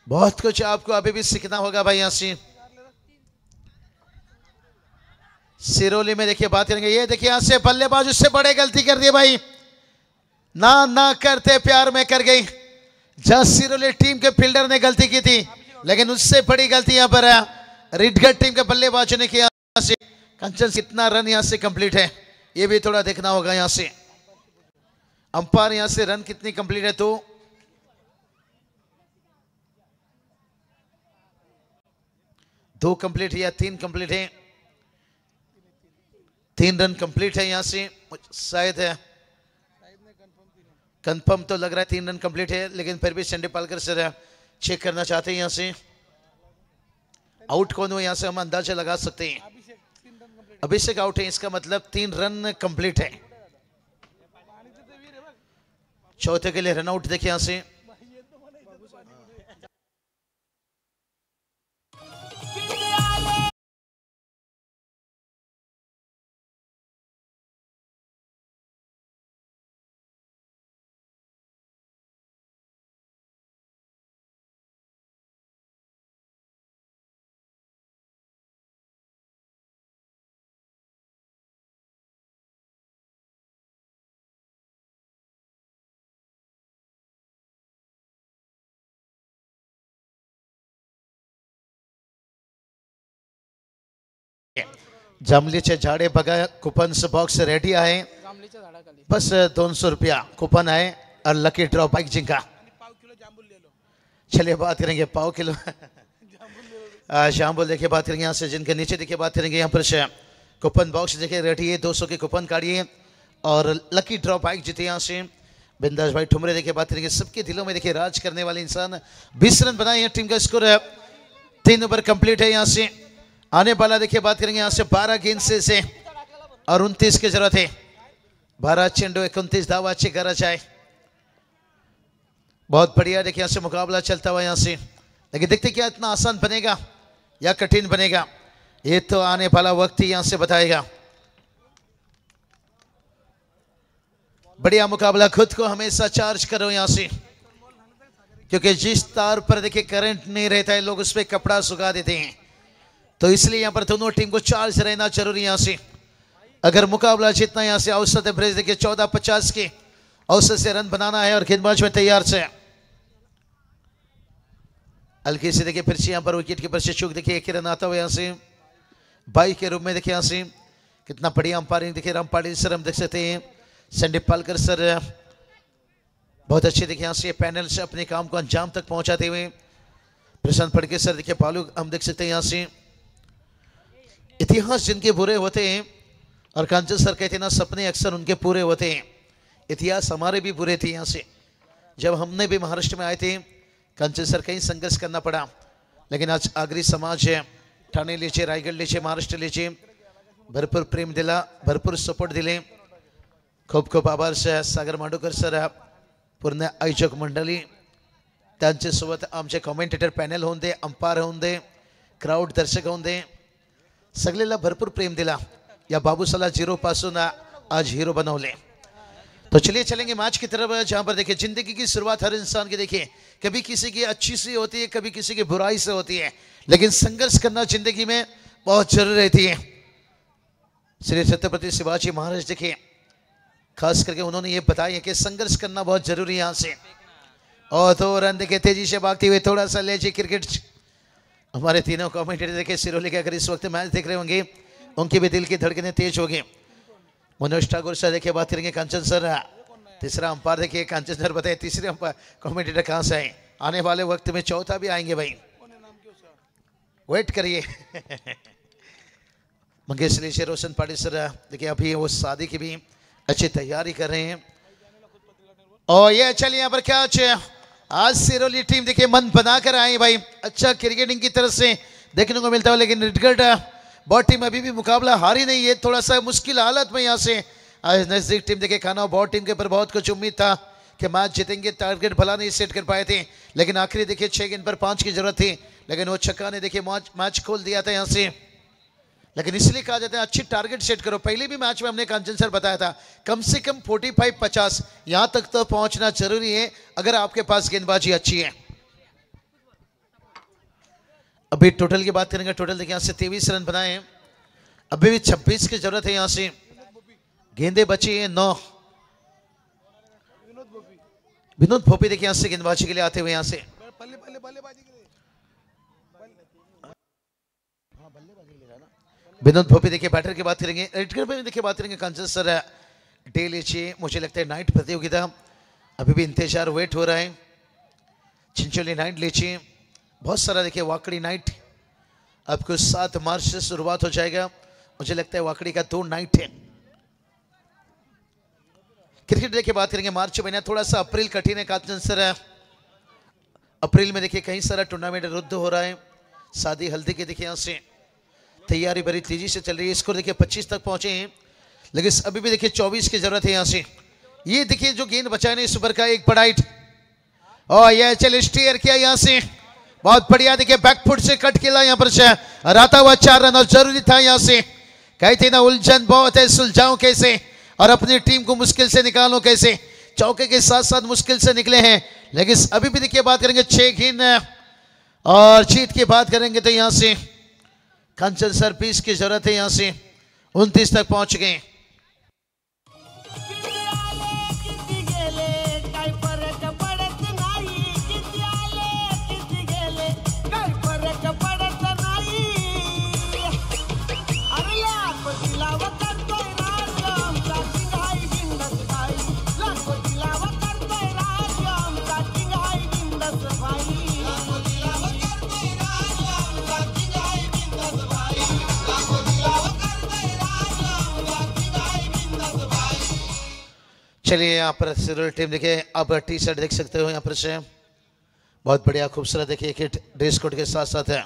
बहुत कुछ आपको अभी भी सीखना होगा भाई यहाँ से सिरोली में देखिए बात करेंगे ये देखिए यहाँ से बल्लेबाज उससे बड़े गलती कर दी भाई ना करते प्यार में कर गई जहां सिरोली टीम के फील्डर ने गलती की थी लेकिन उससे बड़ी गलती यहाँ पर है रेडगढ़ टीम के बल्लेबाजों ने किया से कंचन कितना रन यहाँ से कंप्लीट है ये भी थोड़ा देखना होगा यहाँ से अंपायर यहाँ से रन कितनी कंप्लीट है तो 2 कंप्लीट है या 3 कंप्लीट है 3 रन कंप्लीट है यहाँ से शायद है कंफर्म तो लग रहा है 3 रन कंप्लीट है लेकिन फिर भी संडे पालकर सर चेक करना चाहते हैं यहाँ से आउट कौन हुआ यहाँ से हम अंदाजा लगा सकते हैं अभिषेक आउट है इसका मतलब 3 रन कंप्लीट है चौथे के लिए रन आउट देखिए यहाँ से जांभलीचे झाडे बघा कुपन्स बॉक्स रेडी आहे बस 200 रुपया कूपन है और लकी ड्रॉ बाइक जिंका चलिए बात करेंगे पाव किलो जाम्बुल देखिए बात करेंगे यहाँ से, जिनके नीचे देखिए बात करेंगे यहाँ पर से कूपन बॉक्स देखिए रटिए, 200 के कूपन काढ़िए और लकी ड्रॉ बाइक जीते यहाँ से। बिंदास भाई ठुमरे देखिए बात करेंगे, सबके दिलों में देखिए राज करने वाले इंसान। 20 रन बनाए हैं, टीम का स्कोर 3 ओवर कंप्लीट है। यहाँ से आने वाला देखिए बात करेंगे यहाँ से 12 गेंद से और 29 की जरूरत है। 12 चेंडू 29 दावा अच्छे करा जाए। बहुत बढ़िया देखिए यहाँ से मुकाबला चलता हुआ यहाँ से, लेकिन देखते क्या इतना आसान बनेगा या कठिन बनेगा, ये तो आने वाला वक्त ही यहाँ से बताएगा। बढ़िया मुकाबला, खुद को हमेशा चार्ज करो यहाँ से, क्योंकि जिस तार पर देखिए करंट नहीं रहता है लोग उस पर कपड़ा सुखा देते हैं, तो इसलिए यहाँ पर दोनों टीम को चार्ज रहना जरूरी है। यहाँ से अगर मुकाबला जीतना यहाँ से औसत एवरेज देखिए 14-50 के औसत से रन बनाना है और गेंदबाज में तैयार से। हल्की से देखिए फिर से यहाँ पर विकेट कीपर से चूक देखिए एक रन आता हुआ यहाँ से 22 के रूप में। देखिए यहाँ से कितना बढ़िया अंपायरिंग देखिए, राम पाटिल सर हम देख सकते हैं, संदीप पालकर सर बहुत अच्छे देखिए यहाँ से पैनल से अपने काम को अंजाम तक पहुंचाते हुए। प्रशांत फड़के सर देखिए पालू हम देख सकते हैं यहाँ से। इतिहास जिनके बुरे होते हैं और कांचन सर कहते हैं ना, सपने अक्सर उनके पूरे होते हैं। इतिहास हमारे भी बुरे थे यहाँ से, जब हमने भी महाराष्ट्र में आए थे कांचन सर कहीं संघर्ष करना पड़ा, लेकिन आज आगरी समाज है, ठाणे लीजिए, रायगड लीजिए, महाराष्ट्र लीजिए, भरपूर प्रेम दिला, भरपूर सपोर्ट दिले। खूप खूप आभार सागर मांडूकर सर, पूर्ण आयोजक मंडळी, त्यांच्या सोबत आमचे कॉमेंटेटर पॅनल होऊन दे, अंपायर होऊन दे, क्राउड दर्शक होऊन दे, सगळेला भरपूर प्रेम दिला। या बाबूसाला 0 पासून आज हीरो बनवले। तो चलिए चलेंगे मैच की तरफ, जहां पर देखिए जिंदगी की शुरुआत हर इंसान की देखिए कभी किसी की अच्छी से होती है, कभी किसी की बुराई से होती है, लेकिन संघर्ष करना जिंदगी में बहुत जरूरी रहती है। श्री छत्रपति शिवाजी महाराज देखिए खास करके उन्होंने ये बताया कि संघर्ष करना बहुत जरूरी है। यहाँ से और तो रन देखे तेजी से भागते हुए, थोड़ा सा लेजी क्रिकेट। हमारे तीनों कमेंटेटर देखे सिरोली के अगर इस वक्त मैच देख रहे होंगे, उनकी भी दिल की धड़कनें तेज हो गई। मनोज ठाकुर सर देखिए बात करेंगे, कांचन सर तीसरा अंपायर देखिए, कांचन सर बताए तीसरे अंपायर कमेंटेटर कहाँ से आए, आने वाले वक्त में चौथा भी आएंगे भाई, वेट करिए। मंगेश लीजिए, रोशन पाटिल सर देखिए अभी वो शादी की भी अच्छी तैयारी कर रहे हैं। और ये चलिए यहाँ पर क्या आज सिरोली टीम देखिए मन बनाकर आई भाई, अच्छा क्रिकेटिंग की तरफ से देखने को मिलता है, लेकिन रिटगढ़ बॉट टीम अभी भी मुकाबला हारी नहीं है, थोड़ा सा मुश्किल हालत में यहाँ से आज नजदीक टीम देखे खाना बॉट टीम के ऊपर बहुत कुछ उम्मीद था कि मैच जीतेंगे, टारगेट भला नहीं सेट कर पाए थे, लेकिन आखिरी देखिए 6 गेंद पर 5 की जरूरत थी, लेकिन वो छक्का ने देखिए मैच खोल दिया था यहाँ से। लेकिन इसलिए कहा जाता है अच्छी टारगेट सेट करो। पहले भी मैच में हमने कांचन सर बताया था कम से कम 45-50 यहां तक तो पहुंचना जरूरी है अगर आपके पास गेंदबाजी अच्छी है। अभी टोटल की बात करेंगे, टोटल देखिए यहाँ से 23 रन बनाए हैं, अभी भी 26 की जरूरत है। यहाँ से गेंदे बची है 9। विनोद भोपी देखिए यहाँ से गेंदबाजी के लिए आते हुए यहाँ से विनोद भोपी देखिए बैटर की बात करेंगे। रेडकर पे देखिए बात करेंगे कांचन सर डे लीजिए, मुझे लगता है नाइट प्रतियोगिता अभी भी इंतजार वेट हो रहा है। चिंचोली नाइट लीजिए, बहुत सारा देखिए वाकड़ी नाइट आपको 7 मार्च से शुरुआत हो जाएगा, मुझे लगता है वाकड़ी का 2 नाइट है। क्रिकेट देखिए बात करेंगे मार्च महीना, थोड़ा सा अप्रैल कठिन है कांचन सर। अप्रैल में देखिए कई सारा टूर्नामेंट रद्द हो रहा है, शादी हल्दी के देखिए यहाँ से तैयारी बड़ी तेजी से चल रही है। स्कोर देखिए 25 तक पहुंचे हैं, लेकिन अभी भी देखिए 24 की जरूरत है। यहाँ से ये देखिए जो गेंद बचाने इस ओवर का एक बड़ा हिट और यह चल स्टेयर किया यहाँ से, बहुत बढ़िया देखिए बैकफुट से कट खेला यहाँ पर रहता हुआ 4 रन और जरूरी था। यहाँ से कहते ना उलझन बहुत है, सुलझाओ कैसे और अपनी टीम को मुश्किल से निकालो कैसे। चौके के साथ साथ मुश्किल से निकले हैं, लेकिन अभी भी देखिए बात करेंगे 6 गेंद और जीत की बात करेंगे तो यहाँ से कांचन सर 20 की जरूरत है। यहाँ से 29 तक पहुंच गए। चलिए यहाँ पर सिरोल टीम देखिए, आप टी शर्ट देख सकते हो यहाँ पर से, बहुत बढ़िया खूबसूरत देखिए किट ड्रेस कोड के साथ साथ है।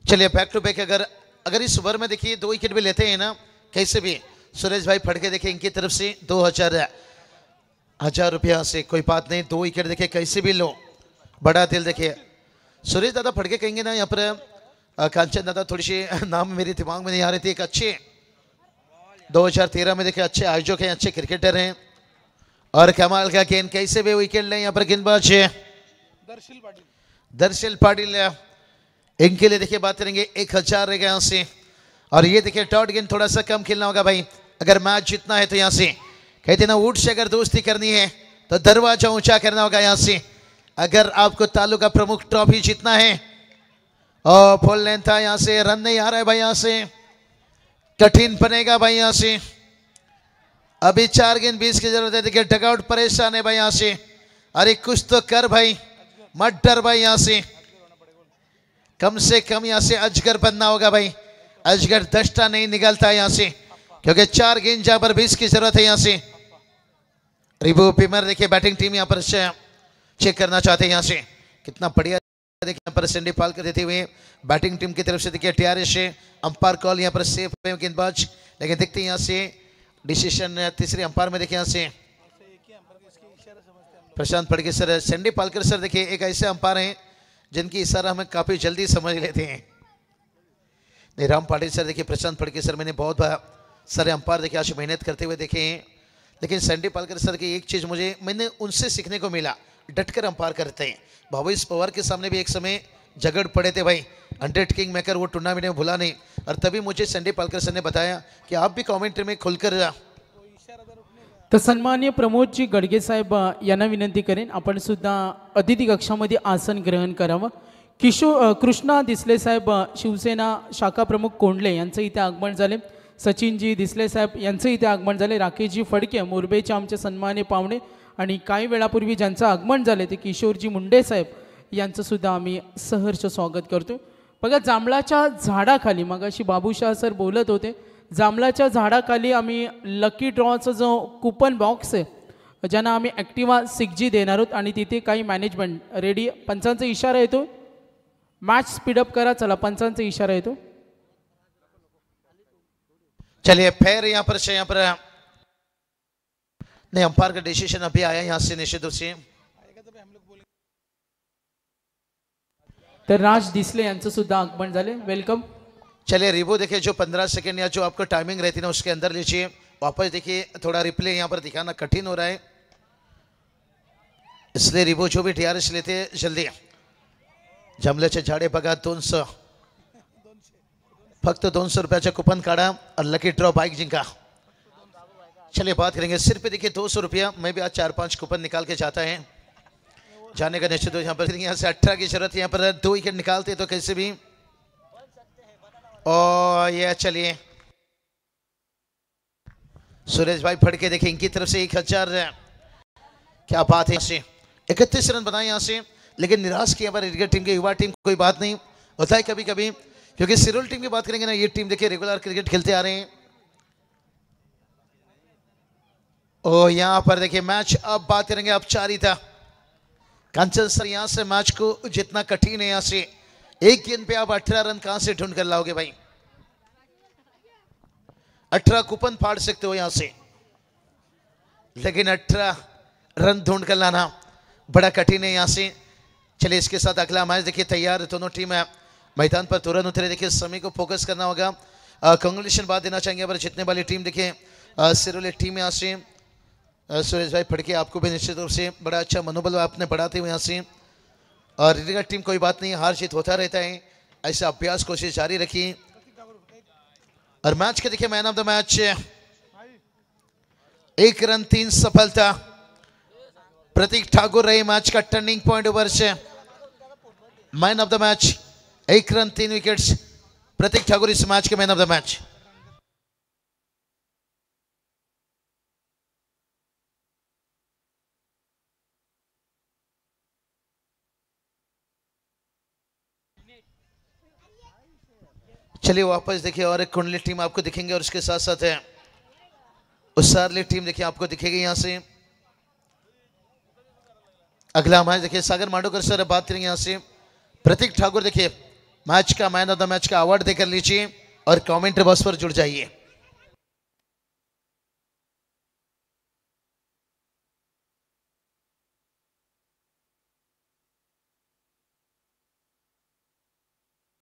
चलिए बैक टू बैक, अगर अगर इस ओवर में देखिए 2 विकेट भी लेते हैं ना कैसे भी, सुरेश भाई फटके देखिए इनकी तरफ से 2000 रुपया से कोई बात नहीं, 2 विकेट देखिए कैसे भी लो, बड़ा दिल देखिए। सुरेश दादा फटके कहेंगे ना यहाँ पर, कांचन दादा थोड़ी सी नाम मेरे दिमाग में नहीं आ रही थी, एक अच्छे 2013 में देखिए अच्छे आयोजक हैं, अच्छे क्रिकेटर हैं, और कमाल का गेंद कैसे भी विकेट ले यहाँ पर गेंदबाज दर्शिल पाटिल, इनके लिए देखिए बात करेंगे 1000 रहेगा यहाँ से। और ये देखिए डॉट गेंद थोड़ा सा कम खेलना होगा भाई, अगर मैच जीतना है तो यहाँ से कहते ना ऊट से अगर दोस्ती करनी है तो दरवाजा ऊंचा करना होगा यहाँ से। अगर आपको तालुका प्रमुख ट्रॉफी जीतना है, और फुल लेंथ था यहाँ से, रन नहीं आ रहा है भाई, यहाँ से कठिन बनेगा भाई यहाँ से। अभी 4 गेंद 20 की जरूरत है, देखिए डगआउट परेशान है भाई यहाँ से। अरे कुछ तो कर भाई, मत डर भाई यहाँ से कम यहाँ से अजगर बनना होगा भाई, अजगर दस्ता नहीं निकलता है यहाँ से, क्योंकि 4 गेंद जहां पर 20 की जरूरत है यहाँ से। रिबू पिमर देखिए बैटिंग टीम यहाँ पर चेक करना चाहते हैं यहाँ से, कितना बढ़िया देखिए यहाँ पर सैंडी पालकर देते हुए बैटिंग टीम की तरफ से देखिए टीआरएस से अंपायर कॉल यहाँ पर सेफ है गेंदबाज, लेकिन देखते हैं यहाँ से डिसीजन तीसरे अंपायर में देखिए यहाँ से प्रशांत Phadke sir, Sandy Palkar sir देखिए एक ऐसे अंपायर हैं जिनकी इशारा हमें काफी जल्दी समझ लेते हैं। नहीं राम पाटिल सर देखिए, प्रशांत फड़के सर, मैंने बहुत सारे अंपायर देखिए आज मेहनत करते हुए देखे हैं, लेकिन सैंडी पालकर सर की एक चीज़ मैंने उनसे सीखने को मिला, डटकर अंपायर करते हैं। भावेश पवार के सामने भी एक समय झगड़ पड़े थे भाई, 100 किंग मेकर वो टूर्नामेंट में भूला नहीं, और तभी मुझे सैंडी पालकर सर ने बताया कि आप भी कॉमेंट्री में खुलकर तर सन्माननीय प्रमोदजी गडगे साहेब यांना विनंती करेन आपण सुद्धा अतिथी कक्षामध्ये आसन ग्रहण करावं। कृष्णा दिसले साहेब शिवसेना शाखा प्रमुख कोंडले यांचं इथे आगमन झाले, सचिनजी दिसले साहेब यांचं इथे आगमन झाले, राकेशजी फडके मुरबेचे आमचे सन्माननीय पाहुणे, आणि काही वेळापूर्वी ज्यांचं आगमन झाले ते किशोरजी मुंडे साहेब यांचं सुद्धा आम्ही सहर्ष स्वागत करतो। बघा जांभळाच्या झाडाखाली मगाशी बाबूशाह सर बोलत होते, जांभळाच्या झाडाखाली आम्ही लकी ड्रॉचा जो कुपन बॉक्स आहे ज्यांना आम्ही ॲक्टिवा 6G देणार आहोत, आणि तिथे काही मॅनेजमेंट रेडी, पंचांचा इशारा येतो, मैच स्पीडअप करा, चला पंचांचा इशारा येतो। चलिए फिर यहाँ पर नहीं अंपायर का डिसीजन अभी आया यहाँ से निश्चित रूप से। तर राज दिसले यांचं सुद्धा आगमन झाले, वेलकम। चलिए रिव्यू देखिए, जो 15 सेकंड या जो आपको टाइमिंग रहती है ना उसके अंदर लीजिए, वापस देखिए थोड़ा रिप्ले यहाँ पर दिखाना कठिन हो रहा है, इसलिए रिव्यू जो भी टीआरएस लेते हैं जल्दी। जांभळाच्या झाडे बघा 200, फक्त 200 रुपयाचा कूपन काढ़ा और लकी ड्रॉ बाइक जिंका। चलिए बात करेंगे, सिर्फ देखिए 200 रुपया, मैं भी आज 4-5 कूपन निकाल के जाता है, जाने का निश्चित हो। यहाँ पर यहाँ से 18 की जरूरत है, यहाँ पर 2 विकेट निकालते तो कैसे भी। और ये चलिए सुरेश भाई फड़के देखिए इनकी तरफ से 1000, क्या बात है, 31 रन बनाए यहाँ से, लेकिन निराश किया पर क्रिकेट टीम की युवा टीम, कोई बात नहीं होता है कभी कभी, क्योंकि सिरोल टीम की बात करेंगे ना, ये टीम देखिए रेगुलर क्रिकेट खेलते आ रहे हैं। और यहाँ पर देखिए मैच अब बात करेंगे, अब 4 ही था। कांचन सर यहाँ से मैच को जितना कठिन है, यहाँ से एक गेंद पे आप 18 रन कहां से ढूंढ कर लाओगे भाई, 18 कूपन फाड़ सकते हो यहां से, लेकिन 18 रन ढूंढ कर लाना बड़ा कठिन है यहां से। चलिए इसके साथ अगला मैच देखिए तैयार, दोनों टीम मैदान पर तुरंत उतरे, देखिए समय को फोकस करना होगा। कांग्रेचुलेशन बात देना चाहेंगे पर जीतने वाली टीम देखिए सिरोले टीम यहाँ से सुरेश भाई फड़के, आपको भी निश्चित रूप से बड़ा अच्छा मनोबल आपने बढ़ाते हुए यहाँ से, और क्रिकेट टीम कोई बात नहीं, हार जीत होता रहता है, ऐसा अभ्यास कोशिश जारी रखिए। और मैच के देखिए man of the match 1 run 3 सफलता, प्रतीक ठाकुर रहे मैच का टर्निंग पॉइंट ओवर से man of the match, 1 run 3 wickets, Prateek Thakur इस मैच के मैन ऑफ द मैच। चलिए वापस देखिए और एक कुंडली टीम आपको दिखेंगे और उसके साथ साथ है उसारली टीम देखिए आपको दिखेगी यहाँ से। अगला मैच देखिए सागर मांडोकर सर बात करेंगे यहाँ से। प्रतीक ठाकुर देखिए मैच का मैन ऑफ द मैच का अवार्ड देकर लीजिए और कमेंट्री बॉक्स पर जुड़ जाइए।